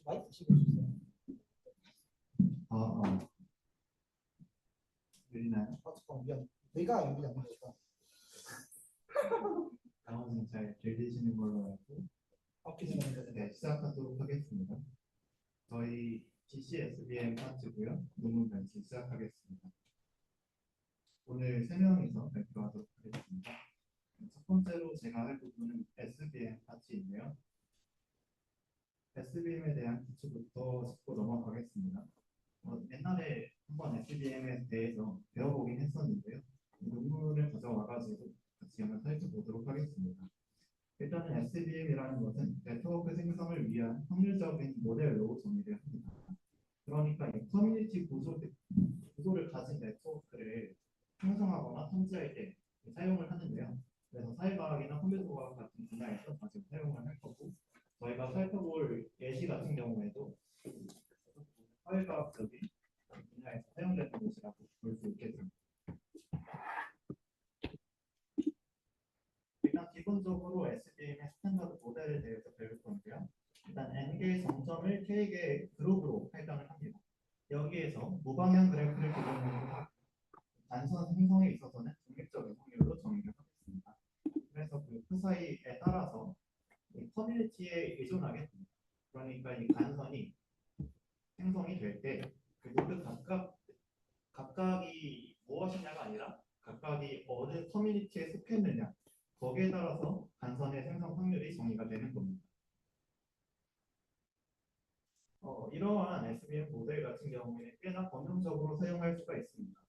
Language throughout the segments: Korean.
마이크 치고 있어요. 들리나요? 잠깐 미안. 내가 여기 안 보니까. 나머지는 잘 들리시는 걸로 알고 네, 시작하도록 하겠습니다. 저희 GCSBM 파트고요. 논문 발표 시작하겠습니다. 오늘 3명이서 발표하도록 하겠습니다. 첫 번째로 제가 할 부분은 SBM 파트인데요. SBM에 대한 기초부터 짚고 넘어가겠습니다. 옛날에 한번 SBM에 대해서 배워보긴 했었는데요. 논문을 가져와가지고 같이 한번 살펴보도록 하겠습니다. 일단은 SBM이라는 것은 네트워크 생성을 위한 확률적인 모델로 정의를 합니다. 그러니까 이 커뮤니티 구조를 가진 네트워크를 형성하거나 탐지할 때 사용을 하는데요. 그래서 사회과학이나 컴퓨터과학 같은 분야에서 자주 사용을 할 거고, 저희가 살펴볼 예시 같은 경우에도 사회과학적인 분야에서 사용되는 것이라고 볼 수 있겠습니다. 일단 기본적으로 SBM의 스탠다드 모델에 대해서 배울 건데요. 일단 N개의 점점을 K개의 그룹으로 할당을 합니다. 여기에서 무방향 그래프를 그려내고 단선 생성에 있어서는 중립적인 확률로 정의를 하겠습니다. 그래서 그 사이에 따라서 이 커뮤니티에 의존하게 됩니다. 그러니까 이 간선이 생성이 될 때 그 노드 각각이 무엇이냐가 아니라 각각이 어느 커뮤니티에 속했느냐, 거기에 따라서 간선의 생성 확률이 정의가 되는 겁니다. 이러한 SBM 모델 같은 경우에는 꽤나 범용적으로 사용할 수가 있습니다.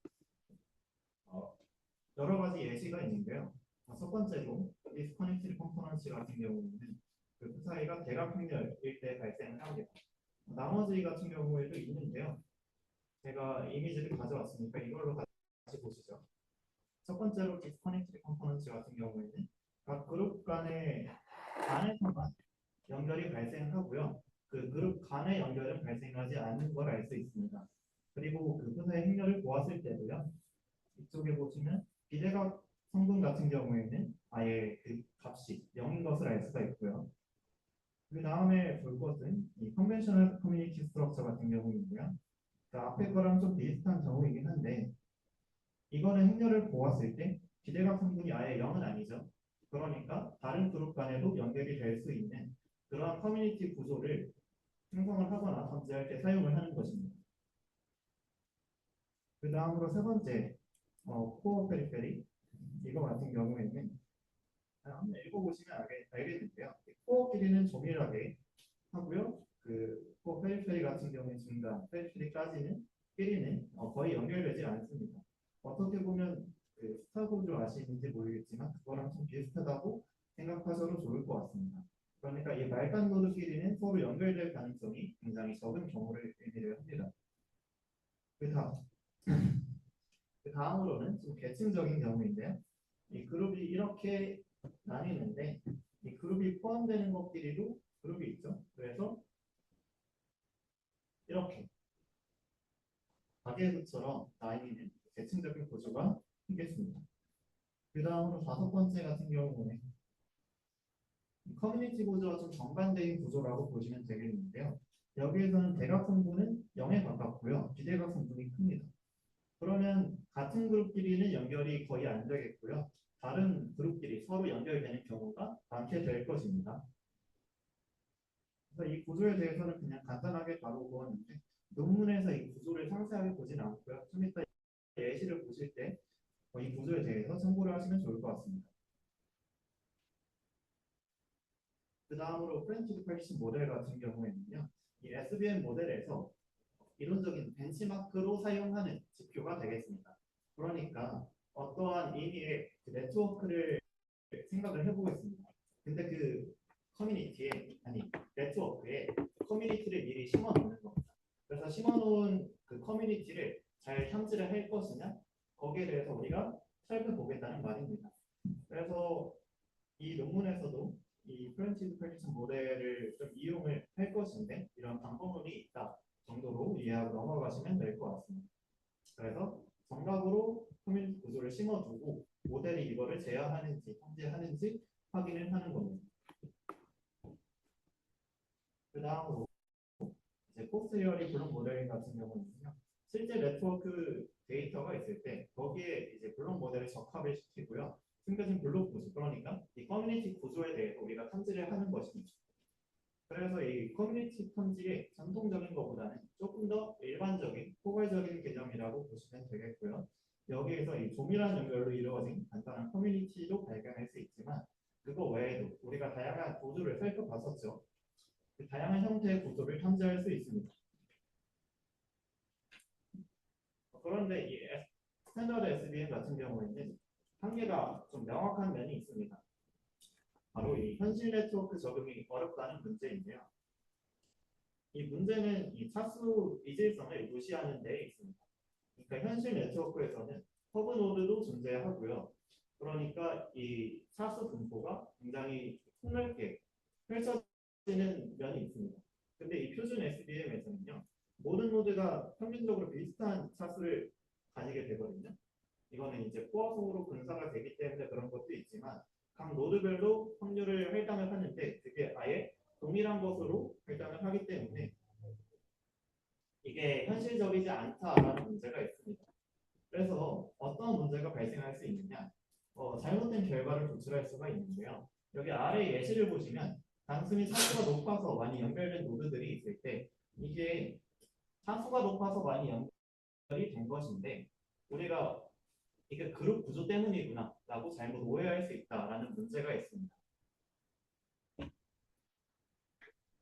여러 가지 예시가 있는데요. 첫 번째로 디스커넥티드 컴포넌트 같은 경우에는 그 사이가 대각 확률일 때 발생을 합니다. 나머지 같은 경우에도 있는데요. 제가 이미지를 가져왔으니까 이걸로 같이 보시죠. 첫 번째로 디스커넥티드 컴포넌트 같은 경우에는 각 그룹 간에서만 연결이 발생하고요. 그 그룹 간의 연결은 발생하지 않는 걸 알 수 있습니다. 그리고 그 분의 행렬을 보았을 때도요. 이쪽에 보시면 비대각 성분 같은 경우에는 아예 그 값이 0인 것을 알 수가 있고요. 그 다음에 볼 것은 이 컨벤셔널 커뮤니티 스트럭처 같은 경우인데요. 그 앞에 거랑 좀 비슷한 경우이긴 한데 이거는 행렬을 보았을 때 비대각 성분이 아예 0은 아니죠. 그러니까 다른 그룹 간에도 연결이 될 수 있는 그러한 커뮤니티 구조를 생성을 하거나 탐지할 때 사용을 하는 것입니다. 그 다음으로 세 번째, 코어 페리페리 이거 같은 경우에는 한번 읽어보시면 알겠는데요. 코어끼리는 조밀하게 하고요. 그 코어 페리페리 같은 경우에 중간 페리페리까지는 끼리는 거의 연결되지 않습니다. 어떻게 보면 그 스타고를 아시는지 모르겠지만 그거랑 좀 비슷하다고 생각하셔도 좋을 것 같습니다. 그러니까 이 말간 노드끼리는 서로 연결될 가능성이 굉장히 적은 경우를 의미를 합니다. 그 다음으로는 좀 계층적인 경우인데요. 이 그룹이 이렇게 나뉘는데 이 그룹이 포함되는 것끼리도 그룹이 있죠. 그래서 이렇게 가계수처럼 나뉘는 계층적인 구조가 있겠습니다. 그 다음으로 다섯 번째 같은 경우는 커뮤니티 구조와 좀 정반대인 구조라고 보시면 되겠는데요. 여기에서는 대각 성분은 0에 가깝고요. 비대각 성분이 큽니다. 그러면 같은 그룹끼리는 연결이 거의 안 되겠고요. 다른 그룹끼리 서로 연결되는 경우가 많게 될 것입니다. 그래서 이 구조에 대해서는 그냥 간단하게 바로 보았는데 논문에서 이 구조를 상세하게 보진 않고요. 좀 이따 예시를 보실 때 이 구조에 대해서 참고를 하시면 좋을 것 같습니다. 그 다음으로 프렌치 펄시 모델 같은 경우에는요. 이 SBM 모델에서 이론적인 벤치마크로 사용하는 지표가 되겠습니다. 그러니까 어떠한 의미의 그 네트워크를 생각을 해보겠습니다. 근데 그 네트워크에 커뮤니티를 미리 심어 놓는 겁니다. 그래서 심어 놓은 그 커뮤니티를 잘 탐지를 할 것이냐 거기에 대해서 우리가 살펴보겠다는 말입니다. 그래서 이 논문에서도 이 프렌치 프레디션 모델을 좀 이용을 할 것인데 이런 방법론이 있다 정도로 이해하고 넘어가시면 될 것 같습니다. 그래서 정답으로 커뮤니티 구조를 심어두고 모델이 이거를 제어하는지 탐지하는지 확인을 하는 겁니다. 그 다음으로 포스테리어리 블록 모델링 같은 경우는요. 실제 네트워크 데이터가 있을 때 거기에 이제 블록 모델을 적합을 시키고요. 숨겨진 블록 구조, 그러니까 이 커뮤니티 구조에 대해서 우리가 탐지를 하는 것입니다. 그래서 이 커뮤니티 탐지의 전통적인 것보다는 조금 더 일반적인 포괄적인 개념이라고 보시면 되겠고요. 여기에서 이 조밀한 연결로 이루어진 간단한 커뮤니티도 발견할 수 있지만 그거 외에도 우리가 다양한 구조를 살펴봤었죠. 그 다양한 형태의 구조를 탐지할 수 있습니다. 그런데 이 스탠더드 SVM 같은 경우에는 한계가 좀 명확한 면이 있습니다. 바로 이 현실 네트워크 적용이 어렵다는 문제인데요. 이 문제는 이 차수 이질성을 무시하는 데 있습니다. 그러니까 현실 네트워크에서는 허브 노드도 존재하고요. 그러니까 이 차수 분포가 굉장히 폭넓게 펼쳐지는 면이 있습니다. 근데 이 표준 SVM에서는요, 모든 노드가 평균적으로 비슷한 차수를 가지게 되거든요. 이거는 이제 코어 속으로 분사가 되기 때문에 그런 것도 있지만 각 노드별로 확률을 할당을 하는데 그게 아예 동일한 것으로 할당을 하기 때문에 이게 현실적이지 않다라는 문제가 있습니다. 그래서 어떤 문제가 발생할 수 있느냐? 잘못된 결과를 도출할 수가 있는데요. 여기 아래 예시를 보시면 단순히 차수가 높아서 많이 연결된 노드들이 있을 때 이게 차수가 높아서 많이 연결이 된 것인데 우리가 이게 그룹 구조 때문이구나 라고 잘못 오해할 수 있다라는 문제가 있습니다.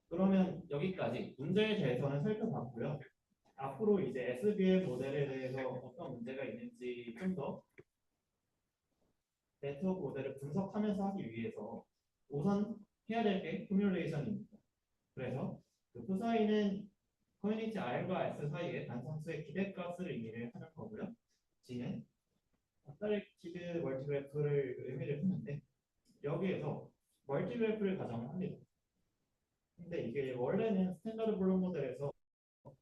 그러면 여기까지 문제에 대해서는 살펴봤고요. 앞으로 이제 SVM 모델에 대해서 어떤 문제가 있는지 좀 더 네트워크 모델을 분석하면서 하기 위해서 우선 해야 될 게 시뮬레이션입니다. 그래서 그 사이는 커뮤니티 R과 S 사이의 단상수의 기대값을 의미를 하는 거고요. G는 다이렉티드 멀티그래프를 의미를 하는데 여기에서 멀티그래프를 가정을 합니다. 근데 이게 원래는 스탠다드 블록 모델에서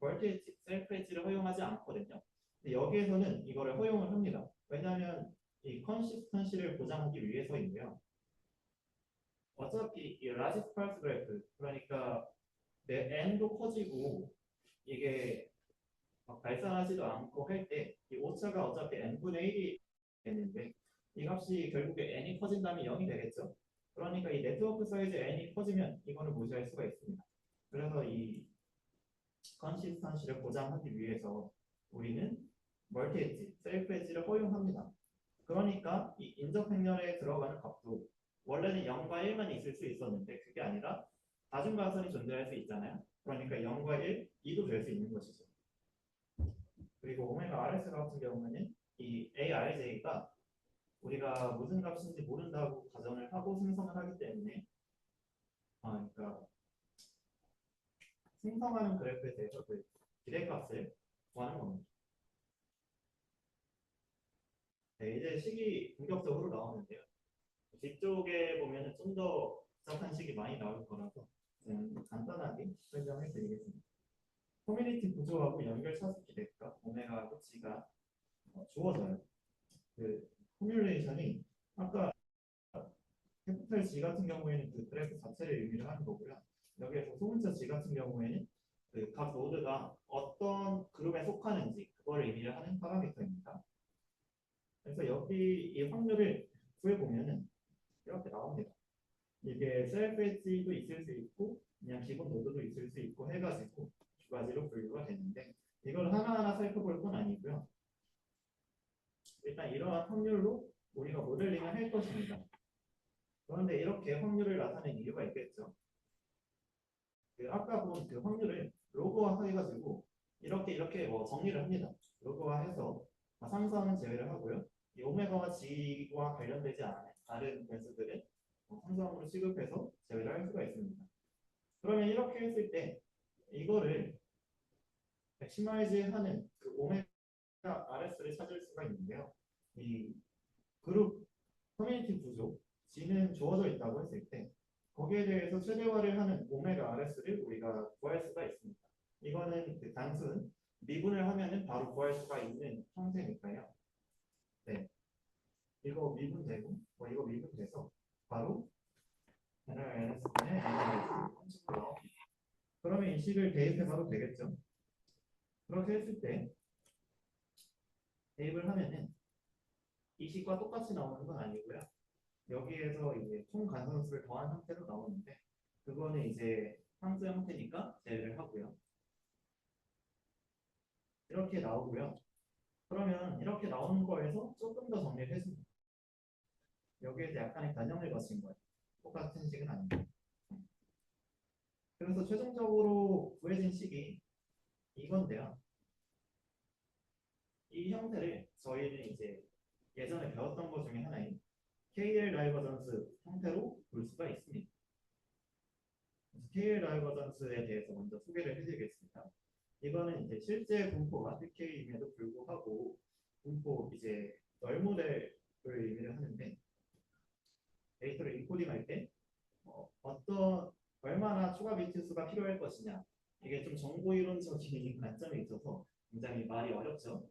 멀티 셀프 엣지를 허용하지 않거든요. 근데 여기에서는 이거를 허용을 합니다. 왜냐하면 이 컨시스턴시를 보장하기 위해서인데요. 어차피 이 라지 스파르스 그래프, 그러니까 내 n도 커지고 이게 막 발산하지도 않고 할 때 이 오차가 어차피 n분의 1이 되는데 이 값이 결국에 n이 커진다면 0이 되겠죠. 그러니까 이 네트워크 사이즈 n이 커지면 이거는 무시할 수가 있습니다. 그래서 이 컨시스턴시를 보장하기 위해서 우리는 멀티 엣지, 셀프 엣지를 허용합니다. 그러니까 이 인접 행렬에 들어가는 값도 원래는 0과 1만 있을 수 있었는데 그게 아니라 다중가선이 존재할 수 있잖아요. 그러니까 0과 1, 2도 될 수 있는 것이죠. 그리고 오메가 RS 같은 경우는 이 ARJ가 우리가 무슨 값인지 모른다고 가정을 하고 생성을 하기 때문에 그러니까 생성하는 그래프에 대해서 그 기대값을 구하는 겁니다. 네, 이제 식이 본격적으로 나오는데요. 뒤쪽에 보면 좀 더 복잡한 식이 많이 나올 거라서 간단하게 설명해 드리겠습니다. 커뮤니티 구조하고 연결 차수 기대값 오메가하고 G가 주어져요. 그 포뮬레이션이 아까 캐피탈 G 같은 경우에는 그 그래프 자체를 의미를 하는 거고요. 여기에서 소문자 G 같은 경우에는 그 각 노드가 어떤 그룹에 속하는지 그걸 의미를 하는 파라미터입니다. 그래서 여기 이 확률을 구해보면은 이렇게 나옵니다. 이게 셀프 엣지도 있을 수 있고 그냥 기본 노드도 있을 수 있고 해가지고 두 가지로 분류가 되는데 이걸 하나하나 살펴볼 건 아니고요. 일단 이러한 확률로 우리가 모델링을 할 것입니다. 그런데 이렇게 확률을 나타낸 이유가 있겠죠. 그 아까 본 그 확률을 로그화 해가지고 이렇게 뭐 정리를 합니다. 로그화해서 상수항은 제외를 하고요. 이 오메가와 G와 관련되지 않은 다른 변수들은 상수항으로 취급해서 제외를 할 수가 있습니다. 그러면 이렇게 했을 때 이거를 맥시마이즈하는 그 오메가 RS를 찾을 수가 있는데요. 이 그룹 커뮤니티 구조 G는 주어져 있다고 했을 때 거기에 대해서 최대화를 하는 오메가 RS를 우리가 구할 수가 있습니다. 이거는 그 단순 미분을 하면은 바로 구할 수가 있는 형태니까요. 네, 이거 미분되고 이거 미분돼서 바로 NRS분의 NRS 30으로 나옵니다. 그러면 이 식을 대입해봐도 되겠죠. 그렇게 했을 때 대입을 하면은 이 식과 똑같이 나오는 건 아니고요. 여기에서 이제 총 간선수를 더한 형태로 나오는데 그거는 이제 함수 형태니까 제외를 하고요. 이렇게 나오고요. 그러면 이렇게 나오는 거에서 조금 더 정리를 해줍니다. 여기에서 약간의 변형을 거친 거예요. 똑같은 식은 아닙니다. 그래서 최종적으로 구해진 식이 이건데요. 이 형태를 저희는 이제 예전에 배웠던 것 중에 하나인 KL 다이버전스 형태로 볼 수가 있습니다. KL 다이버전스에 대해서 먼저 소개를 해드리겠습니다. 이거는 이제 실제 분포가 PK임에도 불구하고 분포 이제 널 모델을 의미를 하는데 데이터를 인코딩할 때 어떤 얼마나 추가 비트 수가 필요할 것이냐 이게 좀 정보 이론적인 관점에 있어서 굉장히 말이 어렵죠.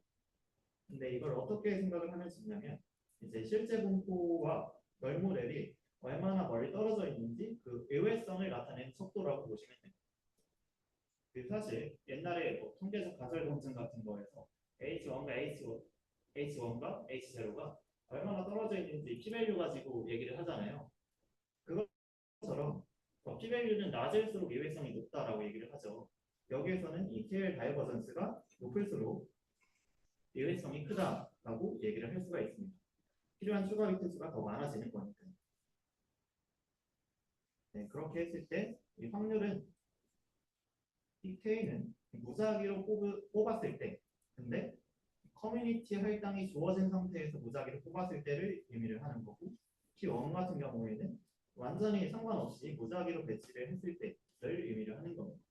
근데 이걸 어떻게 생각을 하면 좋냐면 이제 실제 분포와 널 모델이 얼마나 멀리 떨어져 있는지 그 의외성을 나타내는 속도라고 보시면 됩니다. 그 사실 옛날에 뭐 통계적 가설 검증 같은 거에서 H1과 H1과 H0가 얼마나 떨어져 있는지 p-value 가지고 얘기를 하잖아요. 그것처럼 p-value는 낮을수록 예외성이 높다라고 얘기를 하죠. 여기에서는 이 KL 다이버전스가 높을수록 예외성이 크다라고 얘기를 할 수가 있습니다. 필요한 추가 비트 수가 더 많아지는 거니까요. 네, 그렇게 했을 때 이 확률은 PK는 무작위로 뽑았을 때 근데 커뮤니티 할당이 주어진 상태에서 무작위로 뽑았을 때를 의미를 하는 거고 P1 같은 경우에는 완전히 상관없이 무작위로 배치를 했을 때를 의미를 하는 겁니다.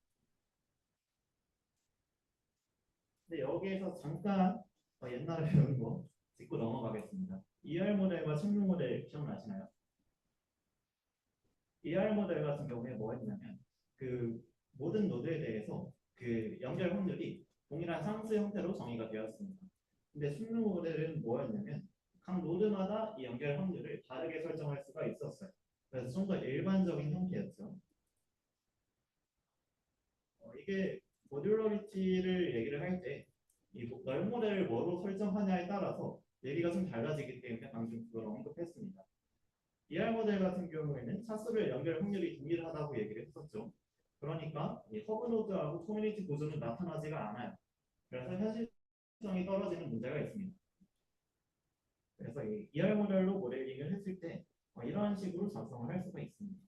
근데 여기에서 잠깐 옛날에 배운 거 짚고 넘어가겠습니다. ER 모델과 측량 모델 기억나시나요? ER 모델 같은 경우에 뭐였냐면 그 모든 노드에 대해서 그 연결 확률이 동일한 상수 형태로 정의가 되었습니다. 근데 측량 모델은 뭐였냐면 각 노드마다 이 연결 확률을 다르게 설정할 수가 있었어요. 그래서 좀 더 일반적인 형태였죠. 이게 모듈러리티를 얘기를 할 때 이 널 모델을 뭐로 설정하냐에 따라서 얘기가 좀 달라지기 때문에 방금 그걸 언급했습니다. ER 모델 같은 경우에는 차수별 연결 확률이 동일하다고 얘기를 했었죠. 그러니까 이 허브 노드하고 커뮤니티 구조는 나타나지가 않아요. 그래서 현실성이 떨어지는 문제가 있습니다. 그래서 이 ER 모델로 모델링을 했을 때 이런 식으로 작성을 할 수가 있습니다.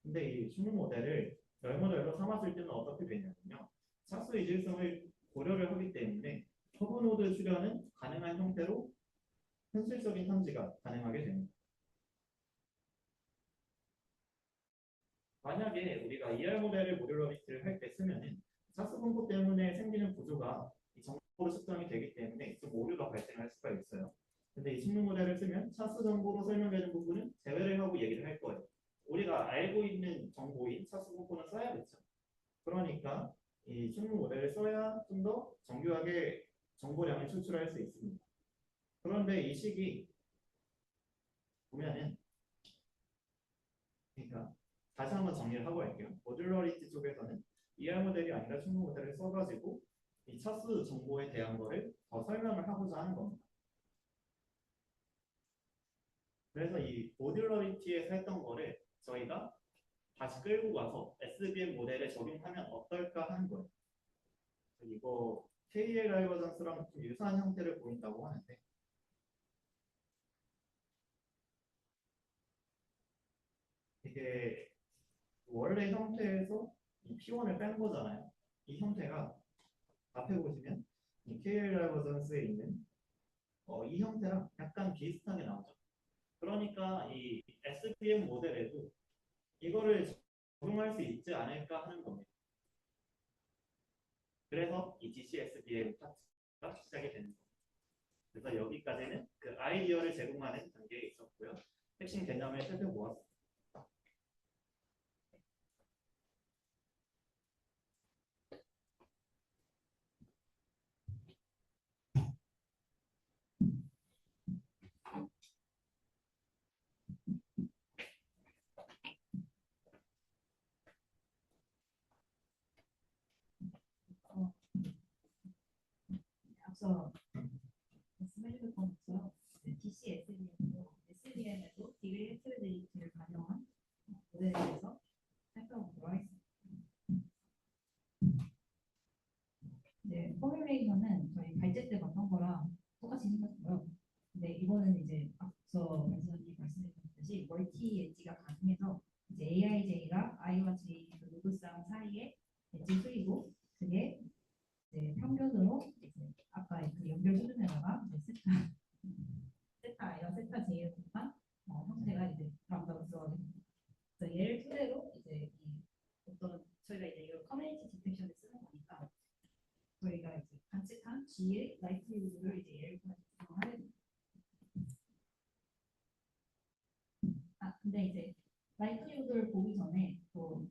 근데 이 충분 모델을 널 모델로 삼았을 때는 어떻게 되냐면요. 차수 이질성을 고려를 하기 때문에 허브 노드 출현은 가능한 형태로 현실적인 탐지가 가능하게 됩니다. 만약에 우리가 ER 모델을 모듈러리티를 할 때 쓰면은 차수 분포 때문에 생기는 구조가 이 정보로 측정이 되기 때문에 좀 오류가 발생할 수가 있어요. 근데 이 측량 모델을 쓰면 차수 정보로 설명되는 부분은 제외를 하고 얘기를 할 거예요. 우리가 알고 있는 정보인 차수 분포는 써야겠죠. 그러니까 이 측량 모델을 써야 좀 더 정교하게 정보량을 추출할 수 있습니다. 그런데 이 식이 보면은 그러니까 다시 한번 정리를 하고 할게요. 모듈러리티 쪽에서는 ER 모델이 아니라 충분 모델을 써가지고 이 차수 정보에 대한 거를 더 설명을 하고자 하는 겁니다. 그래서 이 모듈러리티에서 했던 거를 저희가 다시 끌고 가서 SVM 모델에 적용하면 어떨까 하는 거예요. 이거 KL 다이버전스랑 좀 유사한 형태를 보인다고 하는데 이게 원래 형태에서 이 P1을 뺀 거잖아요. 이 형태가 앞에 보시면 이 KL 다이버전스에 있는 이 형태랑 약간 비슷하게 나오죠. 그러니까 이 SVM 모델에도 이거를 적용할 수 있지 않을까 하는 겁니다. 그래서 이 DCSVM 파트가 시작이 되는 겁니다. 그래서 여기까지는 그 아이디어를 제공하는 단계에 있었고요. 핵심 개념을 살펴보았습니다. 앞서 말씀해주셨던 것처럼 DC, SDM도 SDM에도 디그리 헤트로제이티를 가정한 모델에 대해서 살펴보도록 하겠습니다. 네, 포뮬레이션은 저희 발제 때 봤던 거랑 똑같이 생겼고요. 근데 이거는 이제 앞서 말씀드렸듯이 멀티 엣지가 가능해서 이제 AIJ가 I와 J 그 노드쌍 사이에 엣지 수이고 그게 이제 평균으로 이제 아까 그 연결 수준에다가 이제 세타 I와 세타 J의 곱한 형태가 이제 다음과 들어가게 됩니다. 그래서 얘를 토대로 이제 이 어떤 저희가 이제 이걸 커뮤니티 디텍션을 쓰는 거니까 저희가 이제 관측한 G의 라이트리후드를 이제 얘를 통해서 구성하게 됩니다. 근데 이제 라이트리후드를 보기 전에 또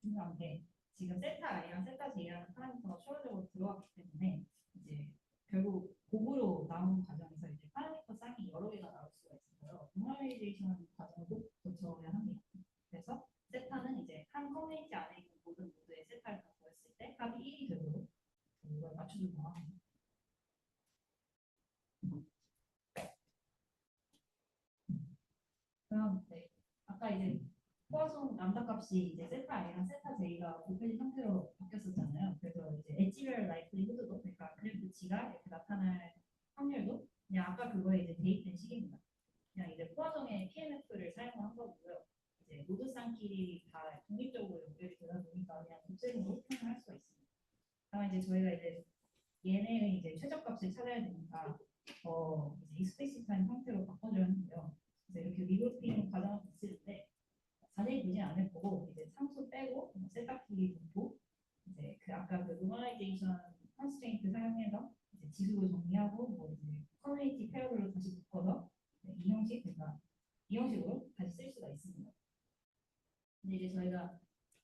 중요한 게 지금 세타 I랑 세타 J라는 파라미터가 추가적으로 들어왔기 때문에 이제 결국 곡으로 나오는 과정에서 이제 파라미터 쌍이 여러 개가 나올 수가 있어요. 노멀리제이션 과정을 꼭 거쳐야 합니다. 그래서 세타는 이제 한 커뮤니티 안에 있는 모든 노드의 세타를 다 더했을 때 합이 1이 되도록 이걸 맞춰주는 거예요. 그럼 네. 아까 이제 포화송 람다 값이 이제 세타 I랑 세타 J가 곱해진 형태로 바뀌었었잖아요. 그래서 이제 엣지별 라이클리후드도 그러니까 그래프치가 이렇게 나타날 확률도 그냥 아까 그거에 이제 대입된 식입니다. 그냥 이제 포화송의 PMF를 사용한 거고요. 이제 노드쌍끼리 다 독립적으로 연결이 되다 보니까 그냥 곱셈으로 표현할 수가 있습니다. 다만 이제 저희가 이제 얘네의 이제 최저값을 찾아야 되니까 이제 익스플리시트한 형태로 바꿔줘야 하는데요. 그래서 이렇게 리그루핑 과정을 거치는데 자세히 보진 않을 거고 이제 상수 빼고 세탁기 분포 이제 그 아까 그 노멀라이제이션 컨스트레인트 사용해서 이제 지수를 정리하고 뭐 이제 커뮤니티 페어별로 다시 묶어서 이 형식 그러니까 이 형식으로 다시 쓸 수가 있습니다. 근데 이제 저희가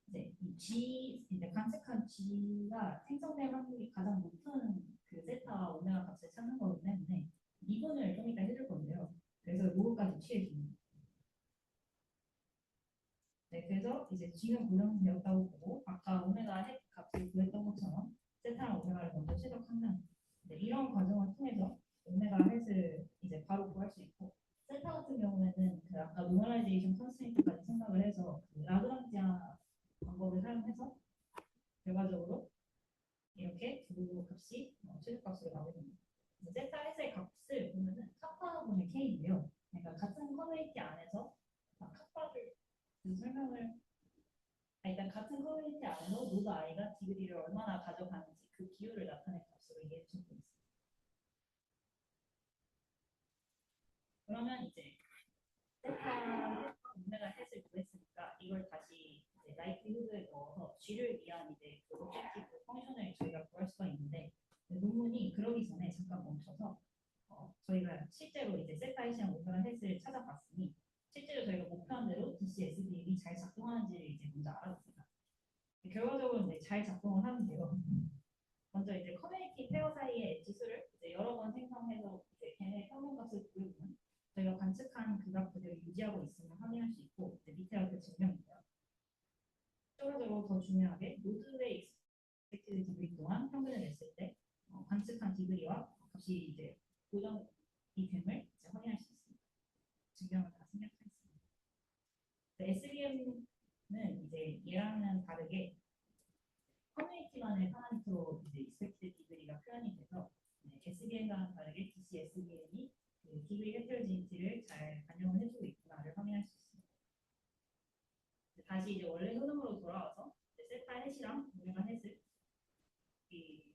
이제 이 G 이제 관측한 G가 생성될 확률이 가장 높은 그 세타 오메가 값을 찾는 거기 때문에 미분을 좀 이따 해줄 건데요. 그래서 요거까지 취해줍니다. 네, 그래서 이제 G는 고정되었다고 보고 아까 오메가 핵 값을 구했던 것처럼 세타랑 오메가를 먼저 최적하면 이런 과정을 통해서 오메가 햇을 이제 바로 구할 수 있고 세타 같은 경우에는 그 아까 노멀라이제이션 컨스트레인트까지 생각을 해서 그 라그랑지안 방법을 사용해서 결과적으로 이렇게 두 값이 최저값으로 나오게 됩니다. 세타 햇의 값을 보면은 카파분의 K인데요. 그러니까 같은 커뮤니티 안에서 카파를 설명을 일단 같은 커뮤니티 안에서 노드 I가 디그리를 얼마나 가져가는지 그 비율을 나타낸 값으로 이해해 주시면 되겠습니다. 그러면 이제 세타 오메가 햇을 구했으니까 이걸 다시 이제 라이트후드에 넣어서 G를 위한 이제 그 오브젝티브 펑션을 저희가 구할 수가 있는데 논문이 그러기 전에 잠깐 멈춰서 저희가 실제로 이제 세타 햇이랑 오메가 햇을 찾아봤으니 실제로 저희가 목표한 대로 DC, SDM이 잘 작동하는지를 이제 먼저 알아봅니다. 결과적으로 이제 잘 작동을 하는데요. 먼저 이제 커뮤니티 페어 사이의 엣지 수를 이제 여러 번 생성해서 이제 걔네 평균값을 구해보면 저희가 관측한 그 값 그대로 유지하고 있음을 확인할 수 있고 이제 밑에가 그 증명이고요. 추가적으로 더 중요하게 노드의 익스펙티드 디그리 동안 평균을 냈을 때 관측한 디그리와 값이 이제 고정이 됨을 이제 확인할 수 있습니다. 증명을 다 생략하겠습니다. SVM은 이제 얘랑은 다르게 커뮤니티만의 파라미터로 이제 익스펙티드 디그리가 표현이 돼서 SVM과는 다르게 DC, SVM이 그 디그리 헤테로지니티를 잘 반영을 해주고 있구나를 확인할 수 있습니다. 다시 이제 원래 흐름으로 돌아와서 세타 햇이랑 오메가 햇을 이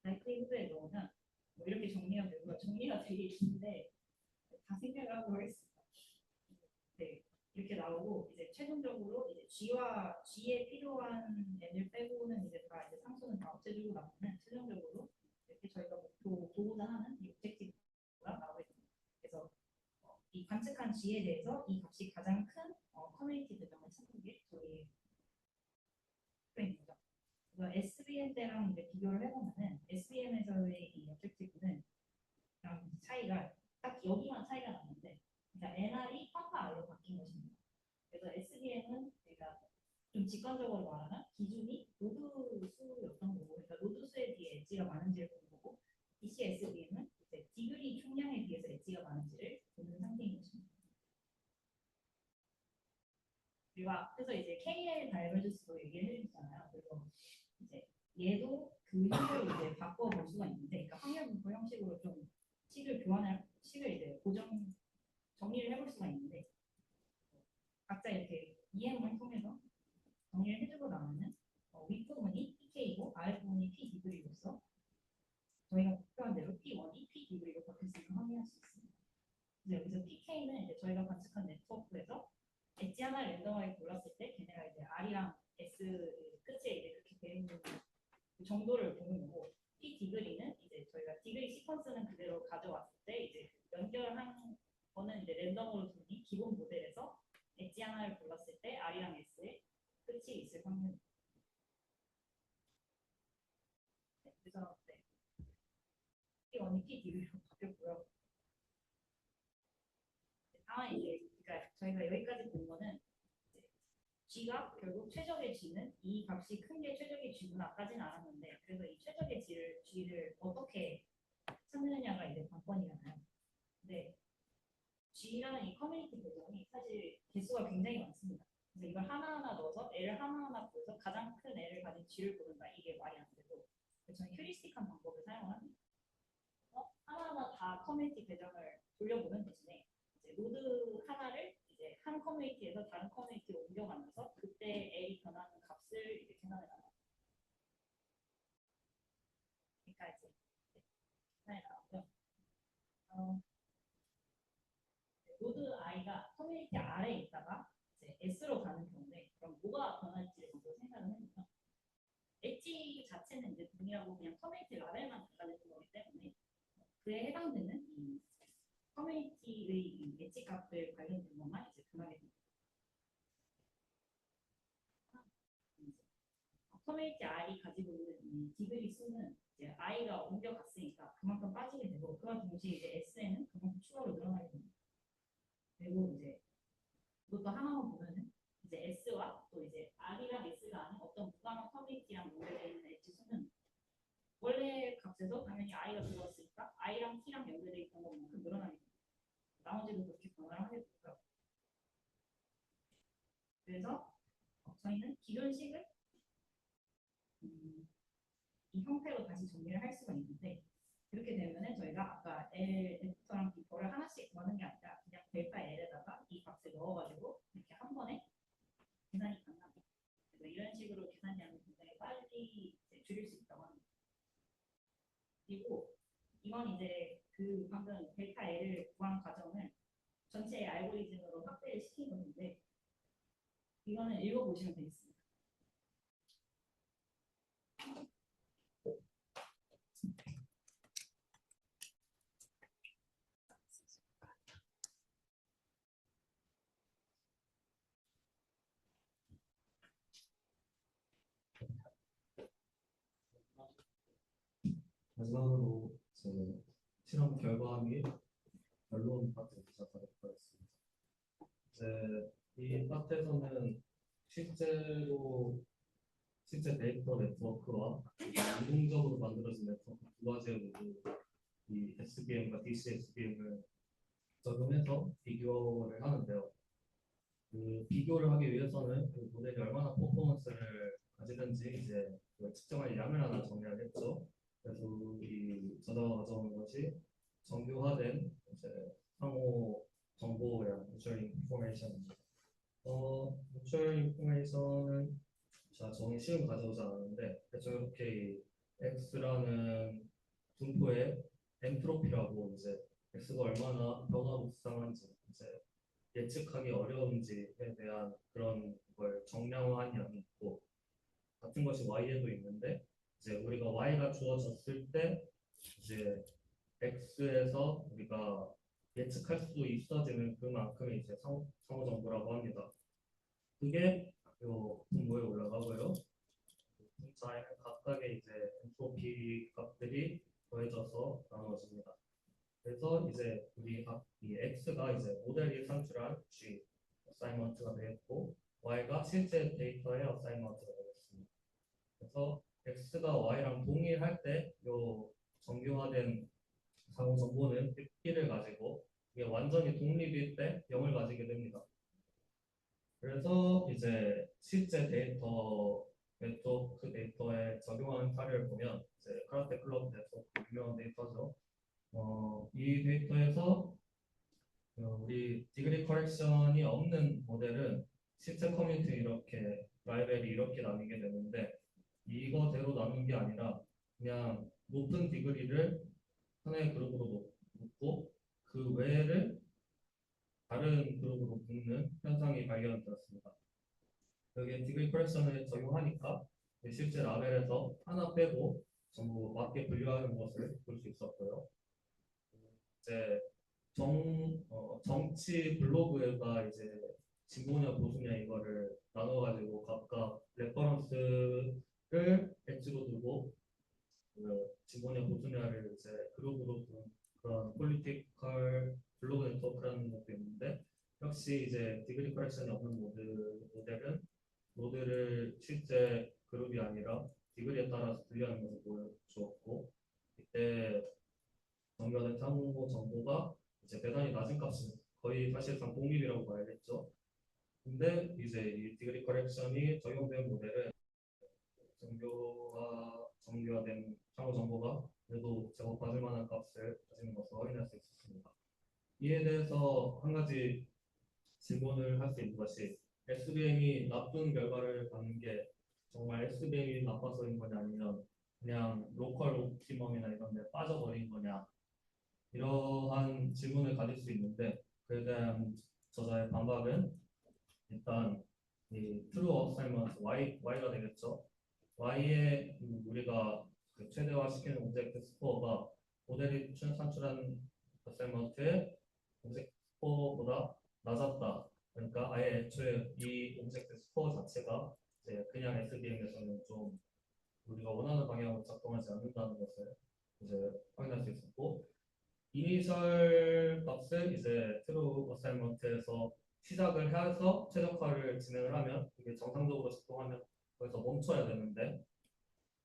라이트후드에 넣으면 뭐 이렇게 정리가 되고요. 정리가 되게 긴데 다 생략을 하고 하겠습니다. 네, 이렇게 나오고 이제 최종적으로 이제 G에 필요한 애들 빼고는 이제 다 이제 상수는 다 없애주고 나면 최종적으로 이렇게 저희가 보고자 하는 이 오브젝티브가 나오게 됩니다. 그래서 이 관측한 G에 대해서 이 값이 가장 큰 커뮤니티 대명을 찾는 게 저희 프레임이죠. 그래서 SVM 때랑 이제 비교를 해보면은 SVM에서의 이 오브젝티브는 차이가 딱 여기만 차이가 나는데 그러니까 NR이 파파 I로 바뀐 것입니다. 그래서 SVM은 그러니까 좀 직관적으로 말하면 기준이 노드 수였던 거고, 그러니까 노드 수에 비해 엣지가 많은지를 본 거고, 저희가 그래서 이제 KL 다이버시티도 얘기를 해주잖아요. 그래서 이제 얘도 그 형태로 이제 바꿔볼 수가 있는데, 그러니까 확률 분포 형식으로 좀 식을 이제 정리를 해볼 수가 있는데, 각자 이렇게 EM을 통해서 정리를 해주고 나면은 윗부분이 PK이고 아랫부분이 PDV로서 저희가 목표한 대로 P1이 PDV로 바뀌었으니까 확인할 수 있습니다. 여기서 PK는 이제 저희가 관측한 네트워크에서 엣지 하나를 랜덤하게 골랐을 때 걔네가 이제 R이랑 S 끝에 이제 그렇게 되어 있는 그 정도를 보는 거고, P 디그리는 이제 저희가 디그리 시퀀스는 그대로 가져왔을 때 이제 연결한 거는 이제 랜덤으로 두니 기본 모델에서 엣지 하나를 골랐을 때 R이랑 S의 끝이 있을 확률. 네, 그래서 네. P1이 PDV로 바뀌었고요. 다만 이제 그러니까 저희가 여기까지 본 거는 G가 결국 최적의 G는 이 값이 큰 게 최적의 G구나까지는 알았는데, 그래서 이 최적의 G를 어떻게 찾느냐가 이제 관건이잖아요. 근데 G라는 이 커뮤니티 계정이 사실 개수가 굉장히 많습니다. 그래서 이걸 하나하나 넣어서 L을 하나하나 구해서 가장 큰 L을 가진 G를 고른다, 이게 말이 안 되고, 저는 휴리스틱한 방법을 사용합니다. 하나하나 다 커뮤니티 계정을 돌려보는 대신에 이제 노드 하나를 이제 한 커뮤니티에서 다른 커뮤니티로 옮겨가면서 그때 L이 변하는 값을 이제 계산해 나가요. 그러니까 이제 계산해 나가고요. 노드 i가 커뮤니티 아래에 있다가 이제 s로 가는 경우에 그럼 뭐가 변할지를 먼저 생각을 해보면, 엣지 자체는 이제 동일하고 그냥 커뮤니티 라벨만 달라지는 거기 때문에 그에 해당되는 이 커뮤니티의 이 엣지 값들 관련된 것만 이제 변하게 됩니다. 커뮤니티 i이 가지고 있는 이 디그리 수는 이제 i가 옮겨갔으니까 그만큼 빠지게 되고, 그와 동시에 이제 s에는 그만큼 추가로 늘어나게 됩니다. 그리고 이제 이것도 하나만 보면은 이제 S와 또 이제 R이랑 S가 아닌 어떤 무관한 커뮤니티랑 연결되어 있는 엣지 수는 원래 값에서 당연히 I가 들어왔으니까 I랑 T랑 연결되어 있던 것만큼 늘어나게 됩니다. 나머지도 그렇게 변화를 하게 되고요. 그래서 저희는 기존 식을 이 형태로 다시 정리를 할 수가 있는데, 이렇게 되면은 저희가 아까 L부터랑 B표를 하나씩 구하는 게 아니라 그냥 델타 L에다가 이 값을 넣어가지고 이렇게 한 번에 계산이 가능합니다. 그래서 이런 식으로 계산이 하면 굉장히 빨리 줄일 수 있다고 합니다. 그리고 이건 이제 그 방금 델타 L을 구한 과정을 전체 알고리즘으로 확대를 시킨 건데, 이거는 읽어보시면 되겠습니다. 마지막으로 제 실험 결과 및 결론 파트 시작하도록 하겠습니다. 이제 이 파트에서는 실제 데이터 네트워크와 인공적으로 만들어진 네트워크 두 가지의 모두 이 SVM과 DCSVM을 적용해서 비교를 하는데요. 그 비교를 하기 위해서는 그 모델이 얼마나 퍼포먼스를 가지는지 이제 그 측정할 양을 하나 정리하겠죠. 그래서 이 저자가 가져온 것이 정교화된 이제 상호 정보량 mutual information입니다. mutual information은 제가 정의 쉬운 가져오지 않았는데 대충 이렇게 x라는 분포의 엔트로피라고 이제 x가 얼마나 변화로 수상한지 이제 예측하기 어려운지에 대한 그런 걸 정량화한 양이 있고, 같은 것이 y에도 있는데 이제 우리가 y가 주어졌을 때 이제 x에서 우리가 예측할 수 있어지는 그만큼의 이제 상호 정보라고 합니다. 그게 요 분모에 올라가고요. 분자의 각각의 이제 엔트로피 값들이 더해져서 나눠집니다. 그래서 이제 우리 이 x가 이제 모델이 산출한 g 어사이먼트가 되겠고, y가 실제 데이터의 어사이먼트가 되겠습니다. 그래서 x가 y랑 동일할 때 요 정교화된 상호 정보는 1을 가지고, 이게 완전히 독립일 때 0을 가지게 됩니다. 그래서 이제 실제 데이터 네트워크 데이터에 적용한 사례를 보면 이제 카라테 클럽 네트워크 유명한 데이터죠. 이 데이터에서 우리 디그리 커렉션이 없는 모델은 실제 커뮤니티 이렇게 라이벨이 이렇게 나뉘게 되는데 이거대로 나눈 게 아니라 그냥 높은 디그리를 하나의 그룹으로 묶고 그 외를 다른 그룹으로 묶는 현상이 발견되었습니다. 여기에 디그리 커렉션을 적용하니까 실제 라벨에서 하나 빼고 전부 맞게 분류하는 것을 볼 수 있었고요. 이제 정치 블로그가 이제 진보냐 보수냐 이거를 나눠가지고 각각 레퍼런스를 엣지로 두고 진보냐 보수냐를 이제 그룹으로 둔 그런 폴리티컬 블로그 네트워크라는 것도 있는데 역시 이제 디그리 커렉션이 없는 모델은 노드를 실제 그룹이 아니라 디그리에 따라서 분류하는 것을 보여주었고 이때 정교된 상호 정보가 이제 대단히 낮은 값은 거의 사실상 공립이라고 봐야겠죠. 근데 이제 이 디그리 커렉션이 적용된 모델은 정교화된 상호 정보가 그래도 제법 받을 만한 값을 가지는 것을 확인할 수 있었습니다. 이에 대해서 한 가지 질문을 할 수 있는 것이 SBM이 나쁜 결과를 받는 게 정말 SBM이 나빠서인 거냐 아니면 그냥 로컬 옵티멈이나 이런 데 빠져버린 거냐 이러한 질문을 가질 수 있는데 그에 대한 저자의 반박은 일단 이 true assignment y가 되겠죠. y에 우리가 그 최대화시키는 오브젝트 스코어가 모델이 산출한 assignment의 오브젝트 스코어보다 낮았다. 그러니까 아예 애초에 이 오브젝트 스코어 자체가 이제 그냥 SVM에서는 좀 우리가 원하는 방향으로 작동하지 않는다는 것을 이제 확인할 수 있었고 이니셜 값을 이제 트루 어사이먼트에서 시작을 해서 최적화를 진행을 하면 이게 정상적으로 작동하면 거기서 멈춰야 되는데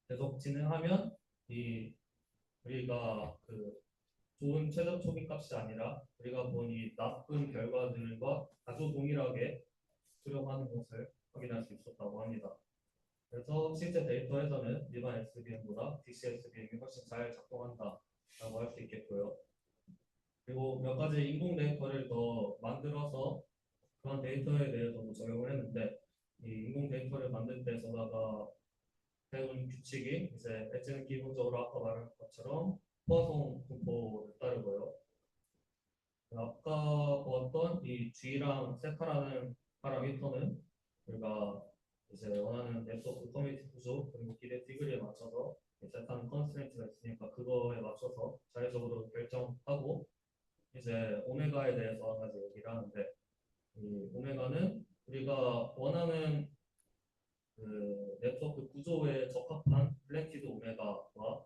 계속 진행하면 이 우리가 그 좋은 최저 초기 값이 아니라 우리가 본 이 나쁜 결과들과 아주 동일하게 수렴하는 것을 확인할 수 있었다고 합니다. 그래서 실제 데이터에서는 일반 SVM보다 DCSVM이 훨씬 잘 작동한다라고 할 수 있겠고요. 그리고 몇 가지 인공 데이터를 더 만들어서 그런 데이터에 대해서도 적용을 했는데 이 인공 데이터를 만들 때 저자가 배운 규칙이 이제 엣지는 기본적으로 아까 말한 것처럼 포화송 분포를 따르고요. 아까 보았던 이 G랑 세타라는 파라미터는 우리가 이제 원하는 네트워크 커뮤니티 구조 그리고 기대 디그리에 맞춰서 세타는 컨스트레인트가 있으니까 그거에 맞춰서 자율적으로 결정하고 이제 오메가에 대해서 한 가지 얘기를 하는데 이 오메가는 우리가 원하는 그 네트워크 구조에 적합한 블렌티드 오메가와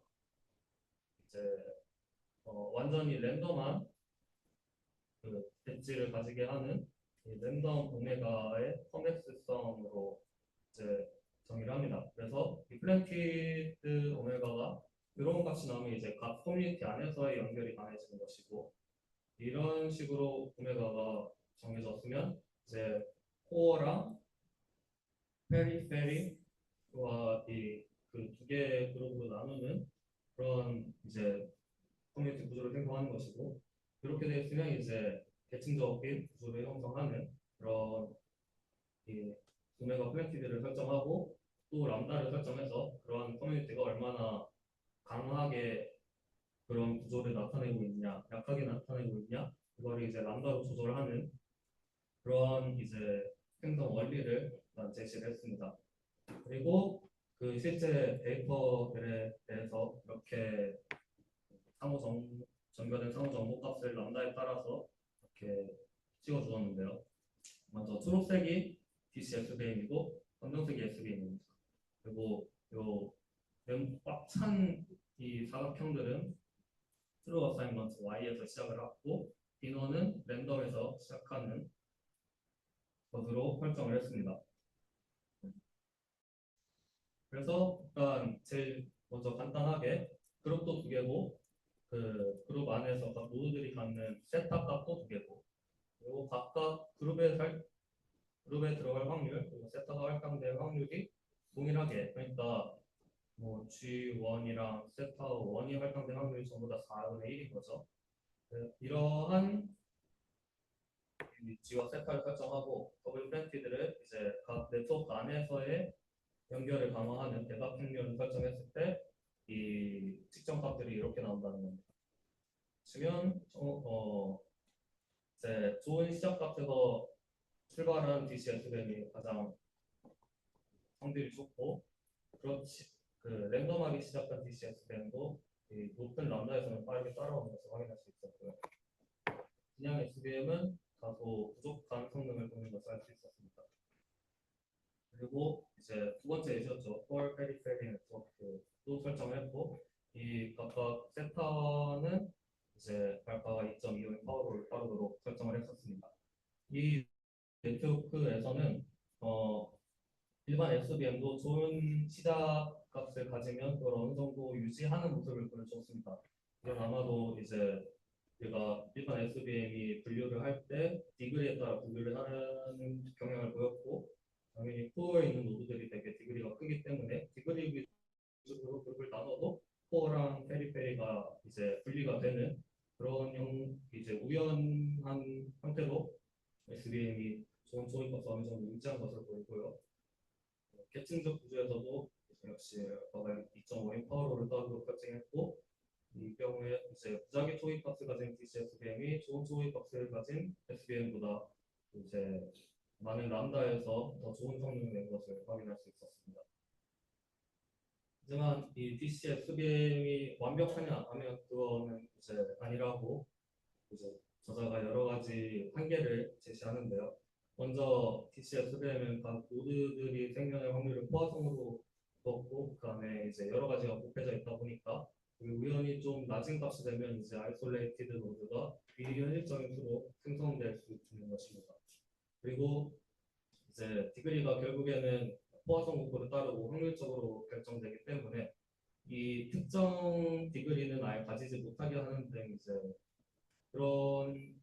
이제 완전히 랜덤한 그 엣지를 가지게 하는 이 랜덤 오메가의 컴플렉스성으로 이제 정의를 합니다. 그래서 이 블렌티드 오메가가 이런 값이 나오면 이제 각 커뮤니티 안에서의 연결이 가능해지는 것이고 이런 식으로 오메가가 정해졌으면 이제 코어랑 페리페리와 이 그 두 개의 그룹으로 나누는 그런 이제 커뮤니티 구조를 생성하는 것이고 이렇게 되어 있으면 이제 계층적인 구조를 형성하는 그런 이 오메가 플랜티드를 설정하고 또 람다를 설정해서 그러한 커뮤니티가 얼마나 강하게 그런 구조를 나타내고 있냐, 약하게 나타내고 있냐, 그거를 이제 람다로 조절하는 그런 이제 행동 원리를 일단 제시를 했습니다. 그리고 그 실제 데이터들에 대해서 이렇게 전개된 상호 정보 값을 람다에 따라서 이렇게 찍어 주었는데요. 먼저 초록색이 DCSVM이고 검정색이 SVM입니다. 그리고 꽉찬 이 사각형들은 트루 어사인먼트 Y에서 시작을 하고 인원은 랜덤에서 시작하는 것으로 설정을 했습니다. 그래서 일단 제일 먼저 간단하게 그룹도 두 개고 그 그룹 안에서 각 노드들이 갖는 세타 값도 두 개고 그리고 각각 그룹에 그룹에 들어갈 확률, 그리고 세타가 할당될 확률이 동일하게, 그러니까 뭐 G1이랑 세타 1이 할당될 확률이 전부 다 4분의 1인 거죠. 이러한 G와 세타를 설정하고 더블 프렌티드를 이제 각 네트워크 안에서의 연결을 강화하는 대각 확률을 설정했을 때 이 측정 값들이 이렇게 나온다는 겁니다. 치면 이제 좋은 시작값에서 출발한 DCSBM이 가장 성질이 좋고, 그렇지 그 랜덤하게 시작한 DCSBM도 이 높은 람다에서는 빠르게 따라오는 것을 확인할 수 있었고요. 그냥 SBM은 다소 부족한 성능을 보이는 것을 알 수 있었습니다. 그리고 이제 두 번째 예시였죠. 폴 페리페리 네트워크도 설정을 했고, 이 각각 세타는 이제 알파가 2.25인 파워를 따르도록 설정을 했었습니다. 이 네트워크에서는 일반 SBM도 좋은 시작값을 가지면 그걸 어느 정도 유지하는 모습을 보여줬습니다. 이건 아마도 이제 우리가 일반 SBM이 분류를 할 때 디그리에 따라 분류를 하는 경향을 보였고, 당연히 코어에 있는 노드들이 되게 디그리가 크기 때문에 디그리 위주로 그룹을 나눠도 코어랑 페리페리가 이제 분리가 되는 그런 이제 우연한 형태로 SBM이 좋은 조이값을 어느 정도 유지한 것을 보이고요. 계층적 구조에서도 역시 알파가 2.5인 파워로를 따르도록 설정했고, 이 경우에 이제 부작위 초이값을 가진 DCSBM이 좋은 초이값을 가진 SBM보다 이제 많은 람다에서 더 좋은 성능을 낸 것을 확인할 수 있었습니다. 하지만 이 DCSBM이 완벽하냐 하면 그거는 이제 아니라고 이제 저자가 여러 가지 한계를 제시하는데요. 먼저 DCSBM은 각 노드들이 생겨날 확률을 포화성으로 뒀고, 그 안에 이제 여러 가지가 곱해져 있다 보니까 우연히 좀 낮은 값이 되면 이제 아이솔레이티드 노드가 비현실적인 수로 생성될 수 있는 것입니다. 그리고 이제 디그리가 결국에는 포화성 목표를 따르고 확률적으로 결정되기 때문에 이 특정 디그리는 아예 가지지 못하게 하는 등 이제 그런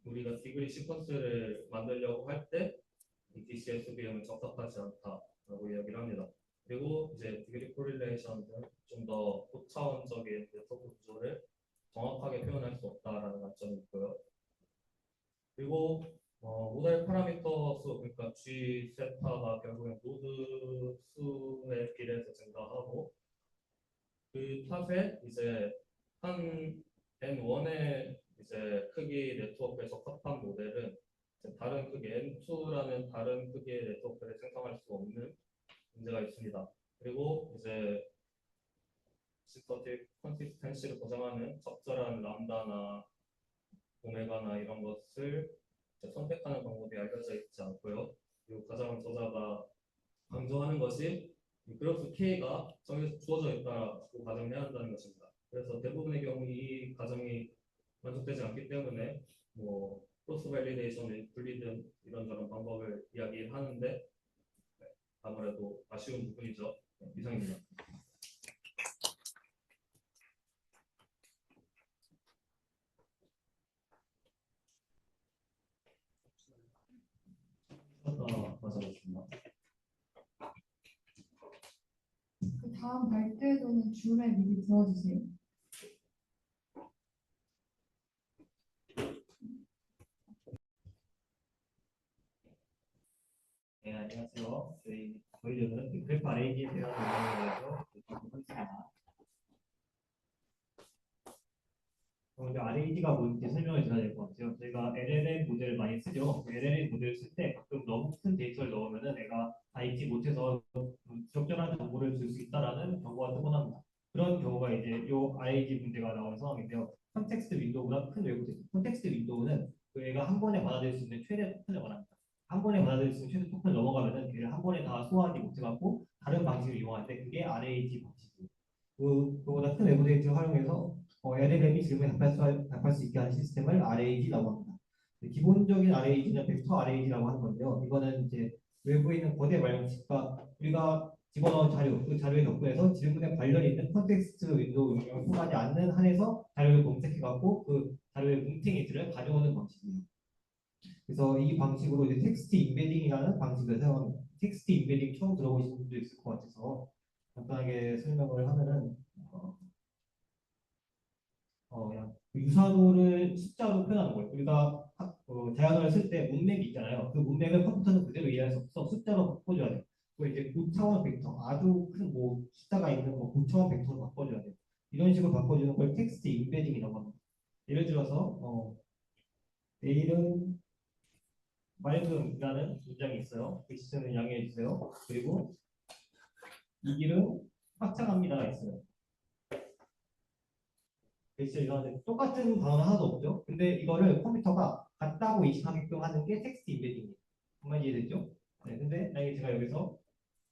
우리가 디그리 시퀀스를 만들려고 할 때 이 DCSBM은 적합하지 않다라고 이야기를 합니다. 그리고 이제 디그리 코릴레이션 등 좀 더 고차원적인 네트워크 구조를 정확하게 표현할 수 없다라는 단점이 있고요. 그리고 모델 파라미터 수, 그러니까 G 세타가 결국엔 노드 수에 비례해서 증가하고, 그 탓에 이제 한 N1의 이제 크기 네트워크에 적합한 모델은 이제 다른 크기 N2라는 다른 크기의 네트워크를 생성할 수 없는 문제가 있습니다. 그리고 이제 시스터틱 컨시스텐시를 보장하는 적절한 람다나 오메가나 이런 것을 선택하는 방법이 알려져 있지 않고요. 그리고 가장 저자가 강조하는 것이 그래프 K가 정해서 주어져 있다고 가정해야 한다는 것입니다. 그래서 대부분의 경우 이 가정이 만족되지 않기 때문에 뭐 크로스 밸리데이션, 분리등 이런저런 방법을 이야기하는데 아무래도 아쉬운 부분이죠. 이상입니다. 맞아봤습니다. 그 다음 발표에서는 줌에 미리 들어주세요. 네, 안녕하세요. 저희는 그래프 RAG에 대한 내용을 하겠습니다. 먼저 RAG가 뭔지 설명을 드려야 될 것 같아요. 저희가 LLM 모델을 많이 쓰죠. LLM 모델을 쓸 때 가끔 너무 큰 데이터를 넣으면은 애가 다 읽지 못해서 적절한 정보를 줄 수 있다라는 경우가 뜨곤 합니다. 그런 경우가 이제 요 RAG 문제가 나오는 상황인데요. 컨텍스트 윈도우보다 큰 외부 데이터. 컨텍스트 윈도우는 그 애가 한 번에 받아들일 수 있는 최대 토큰을 말합니다. 한 번에 받아들일 수 있는 최대 토큰을 넘어가면은 걔를 한 번에 다 소화하지 못해갖고 다른 방식을 이용하는데 그게 RAG 방식이에요. 그보다 큰 외부 데이터를 활용해서 LLM이 질문에 답할 수 있게 하는 시스템을 RAG라고 합니다. 기본적인 RAG는 벡터 RAG라고 하는 건데요. 이거는 이제 외부에 있는 거대 말형식과 우리가 집어넣은 자료, 그 자료의 덕분에서 질문에 관련이 있는 컨텍스트 윈도우 응용을 통하지 않는 한에서 자료를 검색해갖고 그 자료의 뭉탱이들을 가져오는 방식이에요. 그래서 이 방식으로 이제 텍스트 임베딩이라는 방식을 사용합니다. 텍스트 임베딩 처음 들어보신 분도 있을 것 같아서 간단하게 설명을 하면은 그냥 그 유사도를 숫자로 표현하는 거예요. 우리가 대화를 쓸 때 문맥이 있잖아요. 그 문맥을 컴퓨터는 그대로 이해할 수 없어 숫자로 바꿔줘야 돼요. 또 이제 고차원 벡터, 아주 큰 뭐 숫자가 있는 뭐 고차원 벡터로 바꿔줘야 돼요. 이런 식으로 바꿔주는 걸 텍스트 임베딩이라고 합니다. 예를 들어서 내일은 맑음이라는 문장이 있어요. 글씨는 양해해 주세요. 그리고 이 길은 화창합니다가 있어요. 글씨 이거는 똑같은 단어는 하나도 없죠. 근데 이거를 컴퓨터가 같다고 인식하게끔 하는 게 텍스트 임베딩이에요. 정말 이해됐죠? 네, 근데 만약에 제가 여기서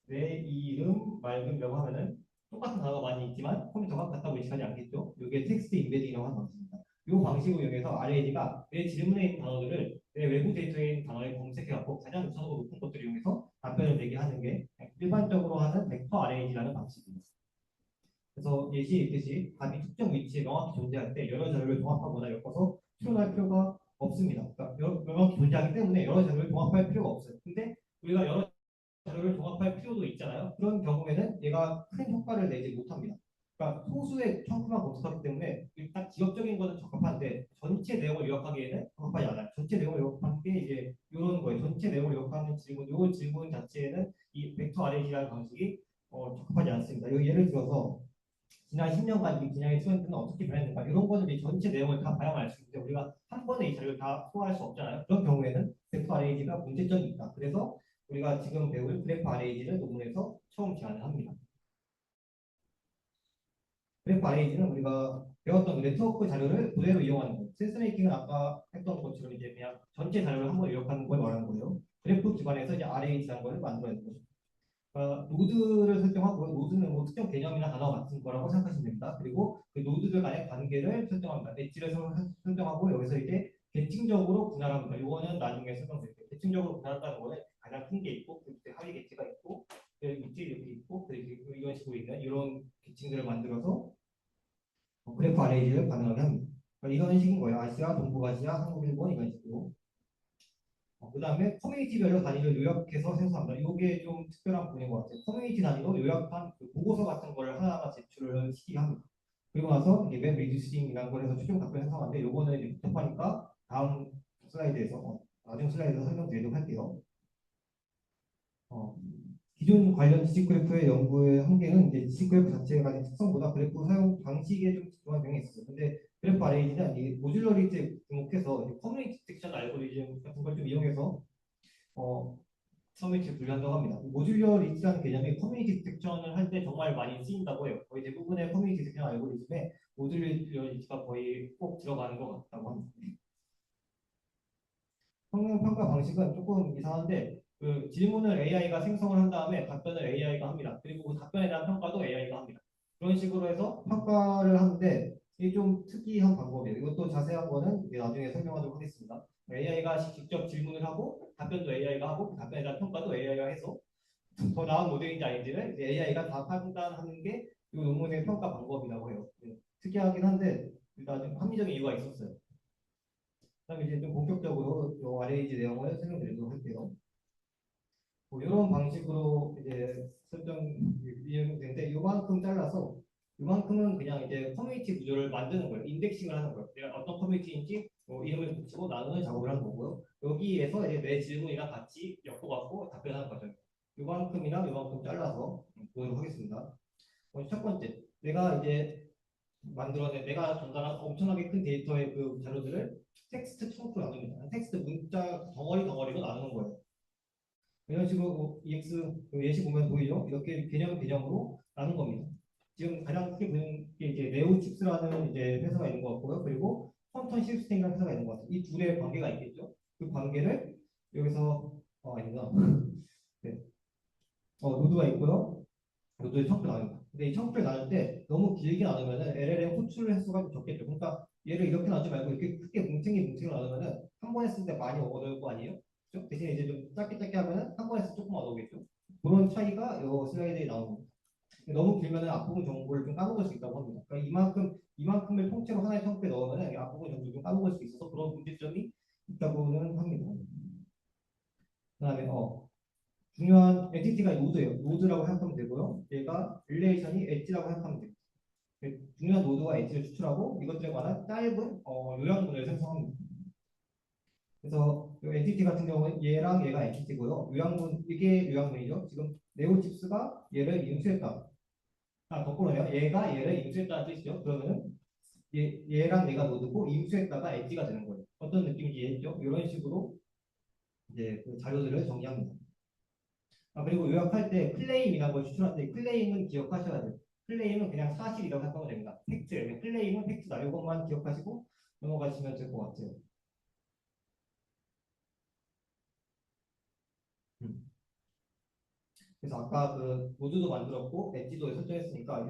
내 이름 맑음이라고 하면은 똑같은 단어가 많이 있지만 컴퓨터가 같다고 인식하지 않겠죠. 이게 텍스트 임베딩이라고 하는 방식입니다. 이 방식을 이용해서 RAD가 내 질문에 있는 단어들을 내 외부 데이터에 있는 단어에 검색해갖고 가장 유사도가 높은 것들을 이용해서 답변을 내게 하는 게 일반적으로 하는 벡터 RAD라는 방식입니다. 그래서 예시에 있듯이 답이 특정 위치에 명확히 존재할 때 여러 자료를 종합하거나 엮어서 추론할 필요가 없습니다. 그러니까 명확히 존재하기 때문에 여러 자료를 종합할 필요가 없어요. 근데 우리가 여러 자료를 종합할 필요도 있잖아요. 그런 경우에는 얘가 큰 효과를 내지 못합니다. 그러니까 소수의 청구만 검색하기 때문에 일단 기업적인 것은 적합한데 전체 내용을 요약하기에는 적합하지 않아요. 전체 내용을 요약하는 게 이제 이런 거예요. 전체 내용을 요약하는 질문, 이 질문 자체에는 이 벡터 RAD라는 방식이 적합하지 않습니다. 여기 예를 들어서 지난 10년간 이 분야의 트렌드는 어떻게 변했는가 이런 거는 이제 전체 내용을 다 봐야만 알 수 있는데 우리가 한 번에 이 자료를 다 소화할 수 없잖아요. 그런 경우에는 벡터 RAD가 문제점이 있다. 그래서 우리가 지금 배울 그래프 RAD를 논문에서 처음 제안을 합니다. 그래프 RAD는 우리가 배웠던 네트워크 자료를 그대로 이용하는 거예요. 센스메이킹은 아까 했던 것처럼 이제 그냥 전체 자료를 한번 요약하는 걸 말하는 거예요. 그래프 기반에서 이제 RAD라는 걸 만들어내는 거죠. 노드를 설정하고 노드는 뭐 특정 개념이나 단어 같은 거라고 생각하시면 됩니다. 그리고 그 노드들 간의 관계를 설정합니다. 엣지를 설정하고 여기서 이제 계층적으로 분할합니다. 이거는 나중에 설명드릴게요. 계층적으로 분할한다는 거는 가장 큰 게 있고 그 밑에 하위 계층가 있고 그 밑에 이렇게 있고 그리고 이런 식으로 있는 이런 계층들을 만들어서 그래프 RAD를 가능하게 합니다. 이런 식인 거예요. 아시아, 동북아시아, 한국, 일본 이런 식으로. 그 다음에 커뮤니티별로 단위를 요약해서 생성합니다. 이게 좀 특별한 부분인 것 같아요. 커뮤니티 단위로 요약한 그 보고서 같은 걸 하나하나 제출을 시키합니다. 그리고 나서 이제 웹 리듀싱이라는 걸 해서 최종 답변을 생성하는데 요거는 이제 복잡하니까 다음 슬라이드에서 나중 슬라이드에서 설명드리도록 할게요. 기존 관련 지식 그래프의 연구의 한계는 이제 지식 그래프 자체가 가진 특성보다 그래프 사용 방식에 좀 집중한 경향이 있어요. 근데 그래프 RAD는 이 모듈러리티에 주목해서 커뮤니티 섹션 알고리즘 같은 걸 좀 이용해서 커뮤니티를 분류한다고 합니다. 모듈러리티라는 개념이 커뮤니티 디텍션을 할 때 정말 많이 쓰인다고 해요. 거의 대부분의 커뮤니티 디텍션 알고리즘에 모듈러리티가 거의 꼭 들어가는 것 같다고 합니다. 성능 평가 방식은 조금 이상한데 그 질문을 AI가 생성을 한 다음에 답변을 AI가 합니다. 그리고 그 답변에 대한 평가도 AI가 합니다. 그런 식으로 해서 평가를 하는데 이게 좀 특이한 방법이에요. 이것도 자세한 거는 이제 나중에 설명하도록 하겠습니다. AI가 직접 질문을 하고 답변도 AI가 하고 그 답변에 대한 평가도 AI가 해서 더 나은 모델인지 아닌지를 AI가 다 판단하는 게 이 논문의 평가 방법이라고 해요. 특이하긴 한데 일단 합리적인 이유가 있었어요. 그다음에 이제 좀 본격적으로 이 RAG 내용을 설명드리도록 할게요. 뭐 이런 방식으로 이제 설정되는데 이만큼 잘라서 이만큼은 그냥 이제 커뮤니티 구조를 만드는 거예요. 인덱싱을 하는 거예요. 내가 어떤 커뮤니티인지 이름을 붙이고 나누는 작업을 하는 거고요. 여기에서 이제 내 질문이랑 같이 엮어갖고 답변하는 과정. 이만큼이랑 이만큼 잘라서 보도록 하겠습니다. 첫 번째, 내가 이제 내가 전달한 엄청나게 큰 데이터의 그 자료들을 텍스트 청구로 나눕니다. 텍스트 문자 덩어리로 나누는 거예요. 이런 식으로 EX 예시 보면 보이죠? 이렇게 개념으로 나눈 겁니다. 지금 가장 크게 보이는 게 이제 네오칩스라는 이제 회사가 있는 것 같고요. 그리고 퀀텀 시스템이라는 회사가 있는 것 같아요. 이 둘의 관계가 있겠죠? 그 관계를 여기서 아니구나. 네. 노드가 있고요. 노드의 청구를 나눕니다. 근데 이 청구를 나눌 때 너무 길게 나누면은 LLM 호출 횟수가 좀 적겠죠. 그러니까 얘를 이렇게 나누지 말고 이렇게 크게 뭉탱이로 나누면은 한 번에 쓸 때 많이 얻을 거 아니에요? 그렇죠? 대신 이제 좀 짧게 하면은 한 번에 쓸 조금 얻어오겠죠. 그런 차이가 이 슬라이드에 나옵니다. 너무 길면은 앞부분 정보를 좀 까먹을 수 있다고 합니다. 그러니까 이만큼을 통째로 하나의 청구에 넣으면은 앞부분 정보를 좀 까먹을 수 있어서 그런 문제점이 있다고는 합니다. 그다음에 중요한 엔티티가 노드예요. 노드라고 생각하면 되고요. 얘가 릴레이션이 엣지라고 생각하면 돼요. 중요한 노드와 엣지를 추출하고 이것들에 관한 짧은 요약문을 생성합니다. 그래서 이 엔티티 같은 경우는 얘랑 얘가 엔티티고요. 요약문 이게 요약문이죠. 지금 네오칩스가 얘를 인수했다. 거꾸로네요. 얘가 얘를 인수했다는 뜻이죠. 그러면은 얘랑 얘가 노드고 인수했다가 엣지가 되는 거예요. 어떤 느낌인지 이해했죠? 이런 식으로 이제 그 자료들을 정리합니다. 그리고 요약할 때 클레임이라는 걸 추출하는데 클레임은 기억하셔야 돼요. 클레임은 그냥 사실이라고 생각하면 됩니다. 팩트. 클레임은 팩트다. 이것만 기억하시고 넘어가시면 될 것 같아요. 음. 그래서 아까 그 모드도 만들었고 엣지도 설정했으니까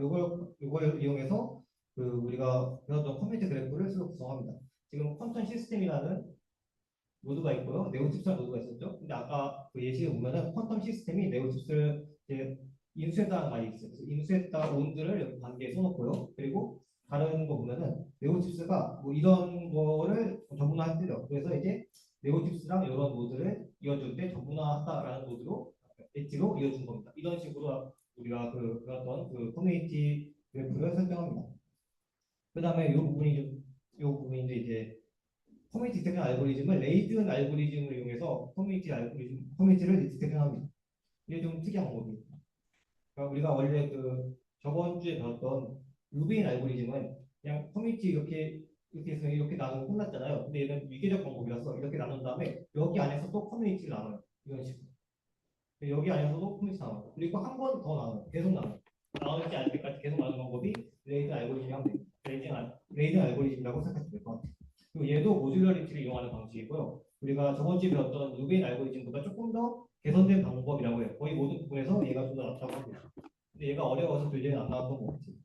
이걸 이용해서 그 우리가 배웠던 커뮤니티 그래프를 새로 구성합니다. 지금 컨턴 시스템이라는 노드가 있고요. 네오칩스라는 노드가 있었죠. 근데 아까 그 예시에 보면은 퀀텀 시스템이 네오칩스를 이제 인수했다는 말이 있어요. 그래서 인수했다 온들을 여기 관계에 써놓고요. 그리고 다른 거 보면은 네오칩스가 뭐 이런 거를 전문화했대요. 그래서 이제 네오칩스랑 이런 노드를 이어줄 때 전문화하다라는 노드로 엣지로 이어준 겁니다. 이런 식으로 우리가 배웠던 그 커뮤니티 그래프를 설정합니다. 그 다음에 이 부분인데 이제 커뮤니티 디텍션 알고리즘을 레이든 알고리즘을 이용해서 커뮤니티를 디텍션합니다. 이게 좀 특이한 방법이에요. 그러니까 우리가 원래 그 저번 주에 배웠던 루빈 알고리즘은 그냥 커뮤니티 이렇게 해서 이렇게 나누고 끝났잖아요. 근데 얘는 위계적 방법이라서 이렇게 나눈 다음에 여기 안에서 또 커뮤니티를 나눠요. 이런 식으로. 여기 안에서도 커뮤니티 나눠요. 그리고 한 번 더 나눠요. 계속 나눠요. 나누지 않을 때까지 계속 나누는 방법이 레이든 알고리즘이라고 합니다. 레이든 알고리즘이라고 생각하시면 될 것 같아요. 그리고 얘도 모듈러리티를 이용하는 방식이고요. 우리가 저번 주에 배웠던 루빈 알고리즘보다 조금 더 개선된 방법이라고 해요. 거의 모든 부분에서 얘가 좀 더 낫다고 합니다. 근데 얘가 어려워서 도저히 안 나왔던 것 같아요.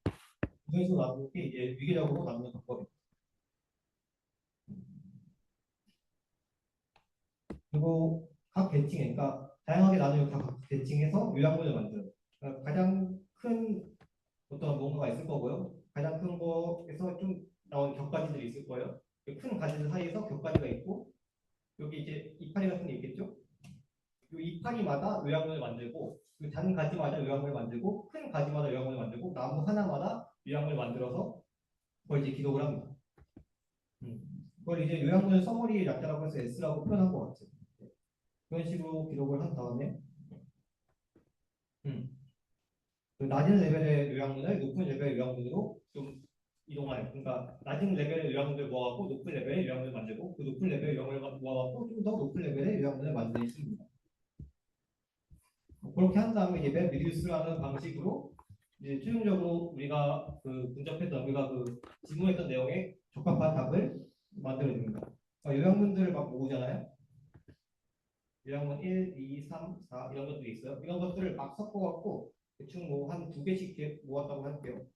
이런 식으로 나누는 게 이제 위계적으로 나누는 방법입니다. 그리고 각 계층, 그러니까 다양하게 나누는 각 계층에서 요약문을 만들어요. 그러니까 가장 큰 어떤 뭔가가 있을 거고요. 가장 큰 거에서 좀 나온 격가지들이 있을 거예요. 큰 가지들 사이에서 격가지가 있고 여기 이제 이파리 같은 게 있겠죠. 이 이파리마다 요약문을 만들고 그 작은 가지마다 요약문을 만들고 큰 가지마다 요약문을 만들고 나무 하나마다 요약문을 만들어서 그걸 이제 기록을 합니다. 그걸 이제 요약문을 서머리 약자라고 해서 S라고 표현한 것 같아요. 그런 식으로 기록을 한 다음에 그 낮은 레벨의 요약문을 높은 레벨의 요약문으로 좀 이동하는. 그러니까 낮은 레벨의 요약문을 모아갖고 높은 레벨의 요약문을 만들고 그 높은 레벨의 요약문을 모아갖고 좀 더 높은 레벨의 요약문을 만드는 식입니다. 그렇게 한 다음에 이제 맵 리듀스라는 방식으로 이제 최종적으로 우리가 우리가 그 질문했던 내용에 적합한 답을 만들어냅니다. 그러니까 요약문들을 막 모으잖아요. 요약문 1, 2, 3, 4 이런 것들이 있어요. 이런 것들을 막 섞어갖고 대충 뭐 한 두 개씩 이렇게 모았다고 할게요.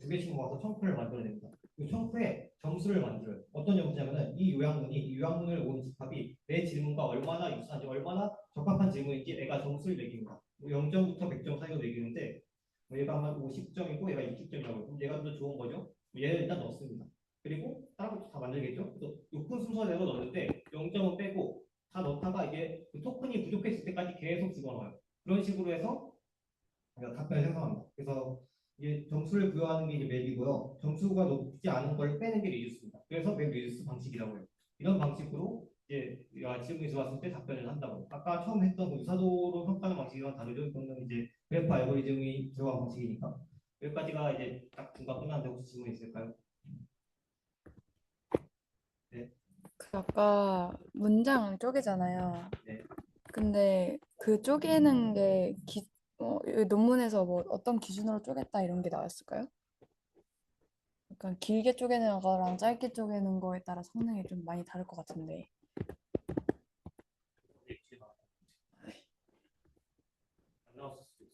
두 개씩 모아서 청크를 만들어냅니다. 그 청크에 점수를 만들어요. 어떤 점수냐면은 이 요약문을 모은 집합이 내 질문과 얼마나 유사한지, 얼마나 적합한 질문인지 애가 점수를 매깁니다. 0점부터 100점 사이로 매기는데 얘가 한 50점이고 얘가 60점이라고. 그럼 얘가 좀 더 좋은 거죠. 얘를 일단 넣습니다. 그리고 다른 것도 다 만들겠죠. 그래서 높은 순서대로 넣는데 0점은 빼고 다 넣다가 이게 그 토큰이 부족했을 때까지 계속 집어넣어요. 그런 식으로 해서 답변을 생성합니다. 그래서 이게 점수를 부여하는 게 이제 맵이고요. 점수가 높지 않은 걸 빼는 게 리듀스입니다. 그래서 맵 리듀스 방식이라고 해요. 이런 방식으로 이제 질문이 들어왔을 때 답변을 한다고. 아까 처음 했던 그 유사도로 평가하는 방식이랑 다르죠. 이거는 이제 그래프 알고리즘이 들어간 방식이니까. 여기까지가 이제 딱 중간 끝났는데 혹시 질문 있을까요? 네. 그 아까 문장 쪼개잖아요. 네. 근데 그 쪼개는 게 이 논문에서 뭐 어떤 기준으로 쪼갰다 이런 게 나왔을까요? 약간 길게 쪼개는 거랑 짧게 쪼개는 거에 따라 성능이 좀 많이 다를 것 같은데. 안 나왔을 수도 있어.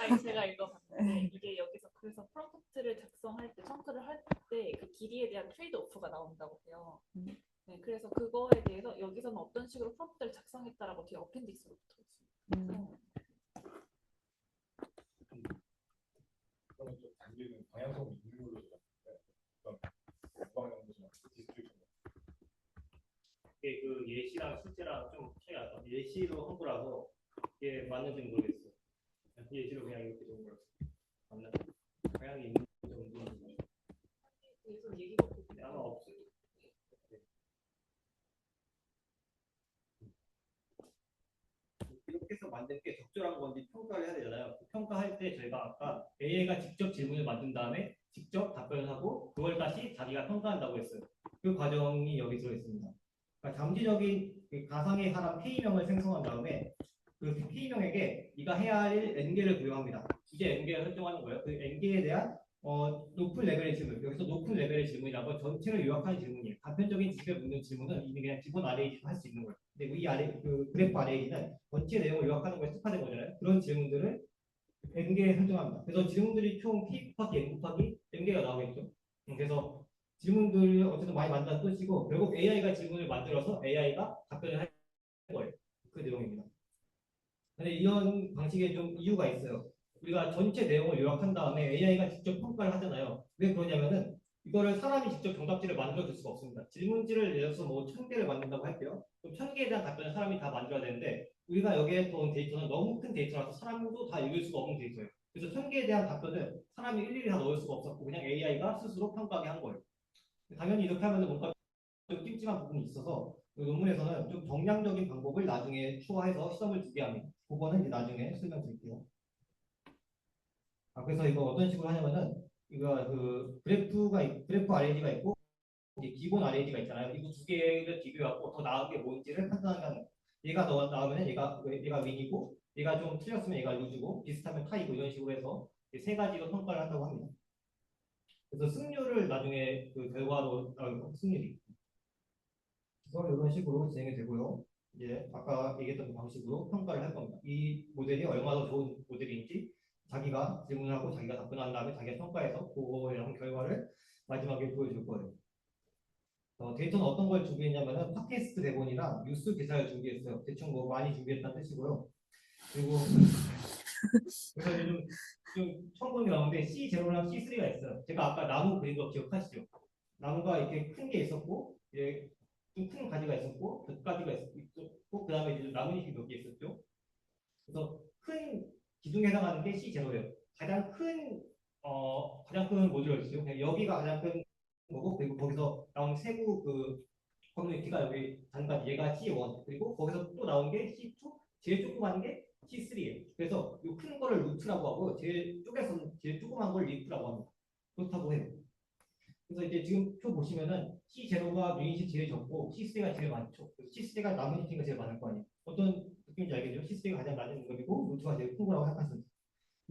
아니 제가 읽어봤는데 이게 여기서 그래서 프롬프트를 작성할 때 청크를 할 때 그 길이에 대한 트레이드 오프가 나온다고 해요. 네, 그래서 그거에 대해서 여기서는 어떤 식으로 프롬프트를 작성했다라고 뒤에 어펜딕스로 붙어 있어요. 그러면 좀 단계는 방향성이 있는 걸로 들었는데 어떤 방향도 좀 디스트리뷰션 예시랑 실제랑 좀 차이가 나요. 예시로 한 거라서 이게 맞는지 모르겠어요. 예시로 그냥 이렇게 된 거라서 맞나? 방향이 있는 정도는 그래서 얘기가 아마 없어요. 이렇게 해서 만든 게 적절한 건지 평가를 해야 되잖아요. 그 평가할 때 저희가 아까 AI가 직접 질문을 만든 다음에 직접 답변을 하고 그걸 다시 자기가 평가한다고 했어요. 그 과정이 여기 들어있습니다. 그러니까 잠재적인 그 가상의 사람 K명을 생성한 다음에 그 K명에게 네가 해야 할 N개를 부여합니다. 이제 N개를 설정하는 거예요. 그 N개에 대한 높은 레벨의 질문, 여기서 높은 레벨의 질문이라고 전체를 요약하는 질문이에요. 단편적인 지식을 묻는 질문은 이미 그냥 기본 RAG도 할 수 있는 거예요. 근데 이 그 그래프 RAG는 전체 내용을 요약하는 거에 특화된 거잖아요. 그런 질문들을 N개에 설정합니다. 그래서 질문들이 총 K 곱하기 N 곱하기 N개가 나오겠죠. 그래서 질문들을 어쨌든 많이 만든다는 뜻이고 결국 AI가 질문을 만들어서 AI가 답변을 할 거예요. 그 내용입니다. 근데 이런 방식에 좀 이유가 있어요. 우리가 전체 내용을 요약한 다음에 AI가 직접 평가를 하잖아요. 왜 그러냐면은 이거를 사람이 직접 정답지를 만들어 줄 수가 없습니다. 질문지를 예를 들어서 뭐 1000개를 만든다고 할게요. 그럼 1000개에 대한 답변을 사람이 다 만들어야 되는데 우리가 여기에 본 데이터는 너무 큰 데이터라서 사람도 다 읽을 수가 없는 데이터예요. 그래서 1000개에 대한 답변을 사람이 일일이 다 넣을 수가 없었고 그냥 AI가 스스로 평가하게 한 거예요. 당연히 이렇게 하면 뭔가 좀 찜찜한 부분이 있어서 그 논문에서는 좀 정량적인 방법을 나중에 추가해서 시험을 두게 합니다. 그거는 이제 나중에 설명드릴게요. 그래서 이거 어떤 식으로 하냐면은 이거 그 그래프 RAG가 있고 이제 기본 RAG가 있잖아요. 이거 두 개를 비교하고 더 나은 게 뭔지를 판단하는 얘가 더 나오면 얘가 윈이고 얘가 좀 틀렸으면 얘가 루즈고 비슷하면 타이고 이런 식으로 해서 세 가지로 평가를 한다고 합니다. 그래서 승률을 나중에 그 결과로 승률이 그래서 이런 식으로 진행이 되고요. 이제 아까 얘기했던 그 방식으로 평가를 할 겁니다. 이 모델이 얼마나 좋은 모델인지 자기가 질문하고 자기가 답변한 다음에 자기가 평가해서 그거에 대한 결과를 마지막에 보여줄 거예요. 데이터는 어떤 걸 준비했냐면은 팟캐스트 대본이랑 뉴스 기사를 준비했어요. 대충 뭐 많이 준비했다는 뜻이고요. 그리고 그래서 좀 처음 보는 게 나오는데 C0랑 C3가 있어요. 제가 아까 나무 그린 거 기억하시죠? 나무가 이렇게 큰 게 있었고 이제 좀 큰 가지가 있었고 돛가지가 있었고 그 다음에 이제 나뭇잎이 몇 개 있었죠. 그래서 큰 기둥에 해당하는 게 C0예요. 가장 큰 모듈이었어요. 여기가 가장 큰 거고 그리고 거기서 나온 세부 그 커뮤니티가 여기 단가지 얘가 C1 그리고 거기서 또 나온 게 C2 제일 조그만 게 C3예요. 그래서 이 큰 거를 루트라고 하고 제일 쪼개서는 제일 조그만 걸 리프라고 합니다. 그렇다고 해요. 그래서 이제 지금 표 보시면은 C0가 유닛이 제일 적고 C3가 제일 많죠. C3가 남은 유닛가 제일 많을 거 아니에요. 어떤 느낌인지 알겠죠? C3가 가장 낮은 임금이고 루트가 제일 큰 거라고 생각하시면 돼요.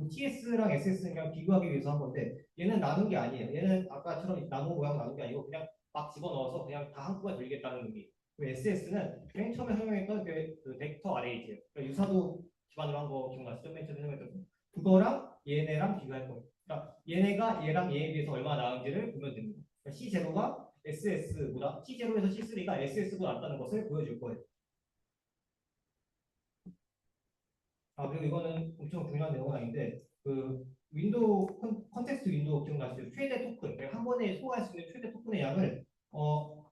TS랑 SS랑 비교하기 위해서 한 건데 얘는 나눈 게 아니에요. 얘는 아까처럼 나무 모양 나눈 게 아니고 그냥 막 집어넣어서 그냥 다 한꺼번에 돌리겠다는 의미. SS는 맨 처음에 설명했던 그 벡터 RAG예요. 그러니까 유사도 기반으로 한 거 기억나시죠? 맨 처음에 설명했던 거. 그거랑 얘네랑 비교할 거예요. 그러니까 얘네가 얘랑 얘에 비해서 얼마나 나은지를 보면 됩니다. 그러니까 C0가 SS보다 C0에서 C3가 SS보다 낫다는 것을 보여줄 거예요. 그리고 이거는 엄청 중요한 내용은 아닌데 그 윈도우 컨텍스트 윈도우 기억나시죠? 최대 토큰 한 번에 소화할 수 있는 최대 토큰의 양을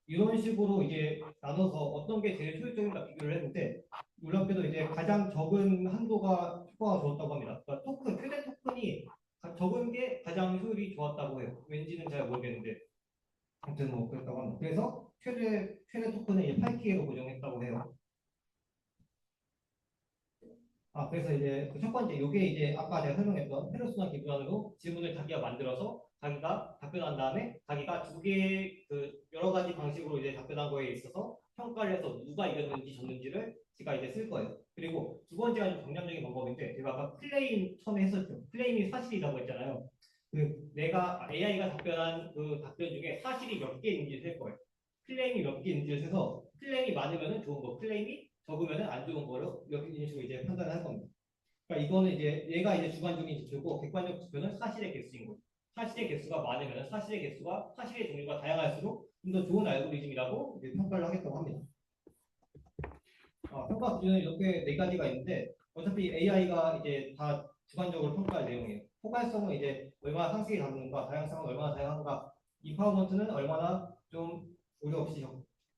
이런 식으로 이제 나눠서 어떤 게 제일 효율적인가 비교를 했는데 놀랍게도 이제 가장 적은 한도가 효과가 좋았다고 합니다. 그러니까 최대 토큰이 적은 게 가장 효율이 좋았다고 해요. 왠지는 잘 모르겠는데 아무튼 뭐 그랬다고 합니다. 그래서 최대 토큰을 이제 8K로 고정했다고 해요. 그래서 이제 그 첫 번째, 이게 이제 아까 제가 설명했던 페르소나 기반으로 질문을 자기가 만들어서 자기가 답변한 다음에 자기가 두 개의 그 여러 가지 방식으로 이제 답변한 거에 있어서 평가를 해서 누가 이겼는지 졌는지를 제가 이제 쓸 거예요. 그리고 두 번째가 좀 정량적인 방법인데 제가 아까 클레임 처음에 했었죠. 클레임이 사실이라고 했잖아요. 그 내가 AI가 답변한 그 답변 중에 사실이 몇 개 있는지 셀 거예요. 클레임이 몇 개 있는지를 세서 클레임이 많으면 좋은 거, 클레임이 적으면 안 좋은 거로 이런 식으로 이제 판단을 할 겁니다. 그러니까 이거는 이제 얘가 이제 주관적인 지표고 객관적 지표는 사실의 개수인 거예요. 사실의 개수가 많으면 사실의 종류가 다양할수록 좀 더 좋은 알고리즘이라고 이제 평가를 하겠다고 합니다. 평가 기준은 이렇게 네 가지가 있는데 어차피 AI가 이제 다 주관적으로 평가할 내용이에요. 포괄성은 이제 얼마나 상식이 다른가, 다양성은 얼마나 다양한가, 이파워먼트는 얼마나 좀 오류 없이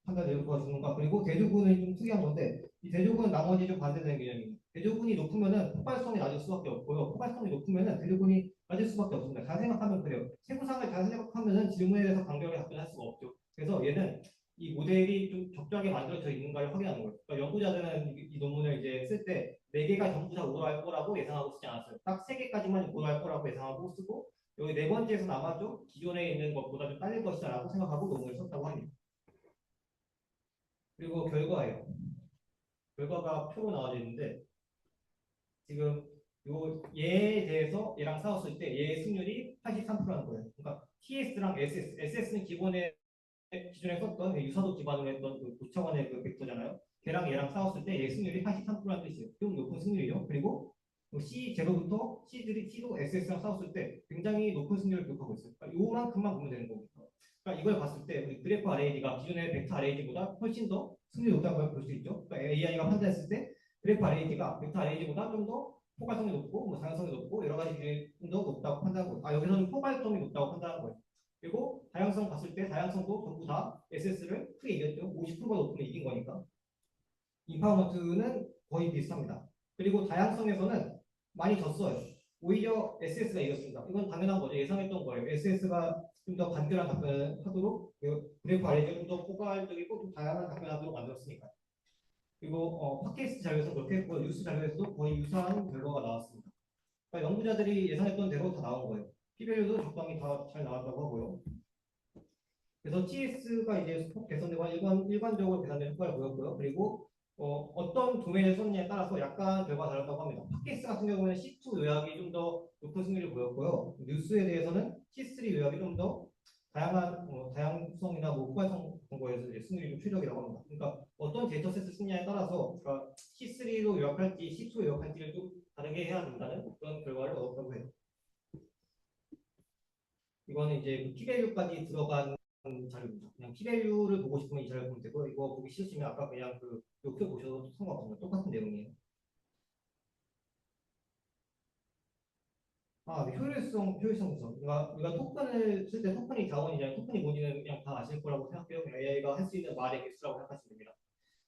판단 내역을 도와주는가. 그리고 대조군은 좀 특이한 건데 이 대조군은 나머지 좀 반대되는 개념이에요. 대조군이 높으면은 폭발성이 낮을 수밖에 없고요. 폭발성이 높으면은 대조군이 낮을 수밖에 없습니다. 잘 생각하면 그래요. 세부상을 잘 생각하면은 질문에 대해서 간결하게 답변할 수가 없죠. 그래서 얘는 이 모델이 좀 적절하게 만들어져 있는가를 확인하는 거예요. 그러니까 연구자들은 이 논문을 이제 쓸 때 4개가 전부 다 오도할 거라고 예상하고 쓰지 않았어요. 딱 3개까지만 오도할 거라고 예상하고 쓰고 여기 4번째에서는 아마 좀 기존에 있는 것보다 좀 딸릴 것이다라고 생각하고 논문을 썼다고 합니다. 그리고 결과예요. 결과가 표로 나와져 있는데 지금 얘에 대해서 얘랑 싸웠을 때 얘의 승률이 83%라는 거예요. 그러니까 TS랑 SS는 기존에 썼던 그 유사도 기반으로 했던 그 고차원의 그 벡터잖아요. 걔랑 얘랑 싸웠을 때 얘 승률이 83%라는 뜻이에요. 좀 높은 승률이에요. 그리고 C0부터 C도 SS랑 싸웠을 때 굉장히 높은 승률을 기록하고 있어요. 그러니까 요만큼만 보면 되는 겁니다. 그러니까 이걸 봤을 때 우리 그래프 RAG가 기존의 벡터 RAG보다 훨씬 더 승률이 높다는 걸 볼 수 있죠. 그러니까 AI가 판단했을 때 그래프 RAG가 벡터 RAG보다 좀 더 포괄성이 높고 뭐 다양성이 높고 여러 가지 중에 좀 더 높다고 판단하고 여기서는 포괄성이 높다고 판단하는 거예요. 그리고 다양성 봤을 때 다양성도 전부 다 SS를 크게 이겼죠. 50%가 높으면 이긴 거니까. 인파워먼트는 거의 비슷합니다. 그리고 다양성에서는 많이 졌어요. 오히려 SS가 이겼습니다. 이건 당연한 거죠. 예상했던 거예요. SS가 좀 더 간결한 답변을 하도록 그래프 아래가 좀 더 포괄적이고 좀 다양한 답변을 하도록 만들었으니까. 그리고 팟캐스트 자료에서 그렇게 했고 뉴스 자료에서도 거의 유사한 결과가 나왔습니다. 그러니까 연구자들이 예상했던 대로 다 나온 거예요. P-밸류도 적당히 다 잘 나왔다고 하고요. 그래서 TS가 이제 소폭 개선되고 일관적으로 계산된 효과를 보였고요. 그리고 어떤 도메인을 썼느냐에 따라서 약간 결과가 다르다고 합니다. 팟캐스트 같은 경우는 C2 요약이 좀 더 높은 승률을 보였고요. 뉴스에 대해서는 C3 요약이 좀 더 다양한 다양성이나 뭐 포괄성 그런 거에서 이제 승률이 좀 최적이라고 합니다. 그러니까 어떤 데이터셋을 쓰느냐에 따라서 그러니까 C3로 요약할지 C2로 요약할지를 좀 다르게 해야 된다는 그런 결과를 얻었다고 해요. 이거는 이제 P-밸류까지 들어간 자료입니다. 그냥 P-밸류를 보고 싶으면 이 자료를 보면 되고 이거 보기 싫으시면 아까 그냥 그 요표 보셔도 상관없습니다. 똑같은 내용이에요. 네, 효율성 구성. 우리가 토큰을 쓸 때 토큰이 자원이잖아요. 토큰이 뭔지는 그냥 다 아실 거라고 생각해요. 그냥 AI가 할 수 있는 말의 개수라고 생각하시면 됩니다.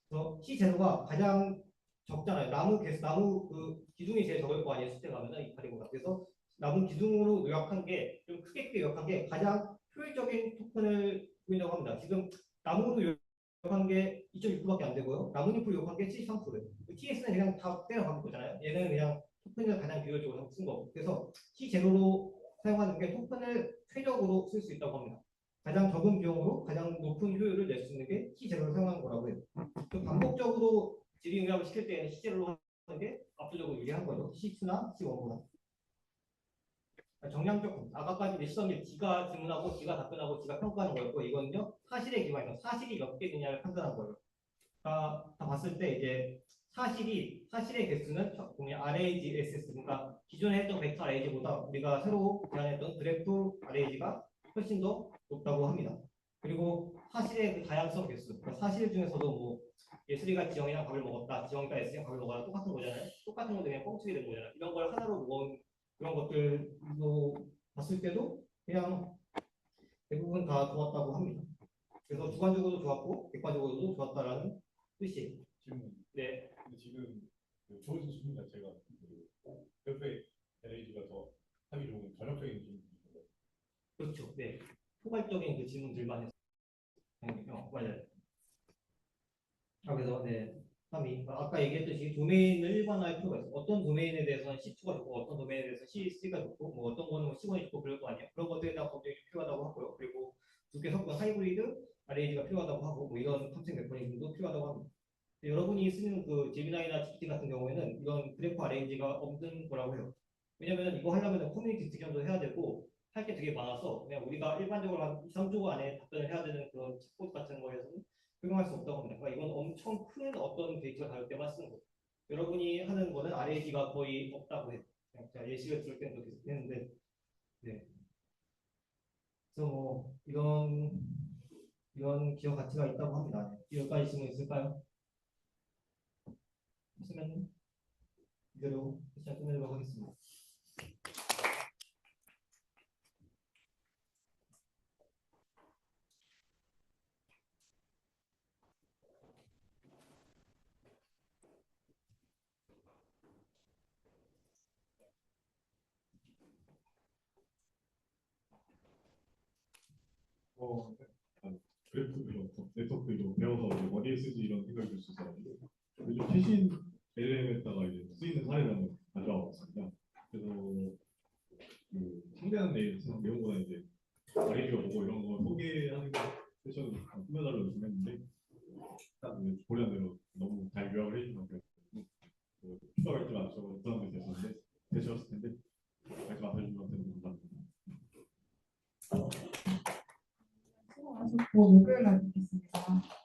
그래서 C0가 가장 적잖아요. 나무 그 기둥이 제일 적을 거 아니에요. 숫자 가면은 이파리보다. 그래서 나무 기둥으로 요약한 게 좀 크게 요약한 게 가장 효율적인 토큰을 보인다고 합니다. 지금 나무로 요약한 게 2.6%밖에 안 되고요. 나뭇잎으로 요약한 게 73%예요. TS는 그냥 다 때려박은 거잖아요. 얘는 그냥 토큰을 가장 비효율적으로 쓴 거고. 그래서 C0로 사용하는 게 토큰을 최적으로 쓸 수 있다고 합니다. 가장 적은 비용으로 가장 높은 효율을 낼 수 있는 게 C0를 사용하는 거라고 해요. 반복적으로 질의응답을 시킬 때에는 C0로 하는 게 압도적으로 유리한 거죠. C2나 C1보다. 정량적 아까까지 시험이 D가 질문하고 D가 답변하고 D가 평가하는 거였고 이거는요 사실에 기반해서 사실이 몇 개 되냐를 판단한 거예요. 다 봤을 때 이제 사실의 개수는 보면 RAG, SS 그러니까 기존에 했던 벡터 RAG보다 우리가 새로 제안했던 그래프 RAG가 훨씬 더 높다고 합니다. 그리고 사실의 그 다양성 개수, 그러니까 사실 중에서도 뭐 예슬이가 지영이랑 밥을 먹었다, 지영이가 예슬이랑 밥을 먹어라 똑같은 거잖아요. 똑같은 건데 그냥 뻥치게 된 거잖아요. 이런 걸 하나로 모은 그런 것들로 봤을 때도 그냥 대부분 다 좋았다고 합니다. 그래서 주관적으로도 좋았고 객관적으로도 좋았다라는 뜻이에요. 질문. 네. 근데 지금 그 조은 수준 자체가 그 옆에 LAG가 더 하기 좋은 전형적인 질문이죠. 그렇죠. 네. 포괄적인 그 질문들만 해서. 맞아요. 그래서 네. 3위. 아까 얘기했듯이 도메인을 일반화할 필요가 있어요. 어떤 도메인에 대해서는 C2가 좋고 어떤 도메인에 대해서 C3가 좋고 뭐 어떤 거는 C1이 좋고 그럴 거 아니에요. 그런 것들에 대한 검증이 필요하다고 하고요. 그리고 두 개 섞은 하이브리드 RAG가 필요하다고 하고 뭐 이런 탐색 메커니즘도 필요하다고 합니다. 여러분이 쓰는 그 제미나이나 GPT 같은 경우에는 이런 그래프 RAG가 없는 거라고 해요. 왜냐면 이거 하려면 커뮤니티 디스전도 해야 되고 할 게 되게 많아서 그냥 우리가 일반적으로 한 2, 3조 안에 답변을 해야 되는 그런 챗봇 같은 거에서는 적용할 수 없다고 합니다. 그러니까 이건 엄청 큰 어떤 데이터가 다룰 때만 쓰는 거예요. 여러분이 하는 거는 RAG가 거의 없다고 해요. 제가 예시를 들을 때는 그렇게 했는데 네. 그래서 뭐 이런 기업 가치가 있다고 합니다. 여기까지 질문 있을까요? 있으면 이대로 세션 끝내도록 하겠습니다. 그래프 이런 네트워크 이런 배워서 이제 어디에 쓰지 이런 생각이 들 수 있어가지고 요즘 최신 LLM에다가 이제 쓰이는 사례를 한번 가져와 봤습니다. 그래서 그 상대하는 내용보다 이제 아이디어 보고 이런 거 소개하는 세션 꾸며달라고 요청했는데 딱 보려는 대로 너무 잘 요약을 해주는 것 같아요. 추가가 있지만 저 부담이 됐었는데 되셨을 텐데 말씀 안 해주신 것 같아서 감사합니다. 수고하셨고 목요일 날 뵙겠습니다.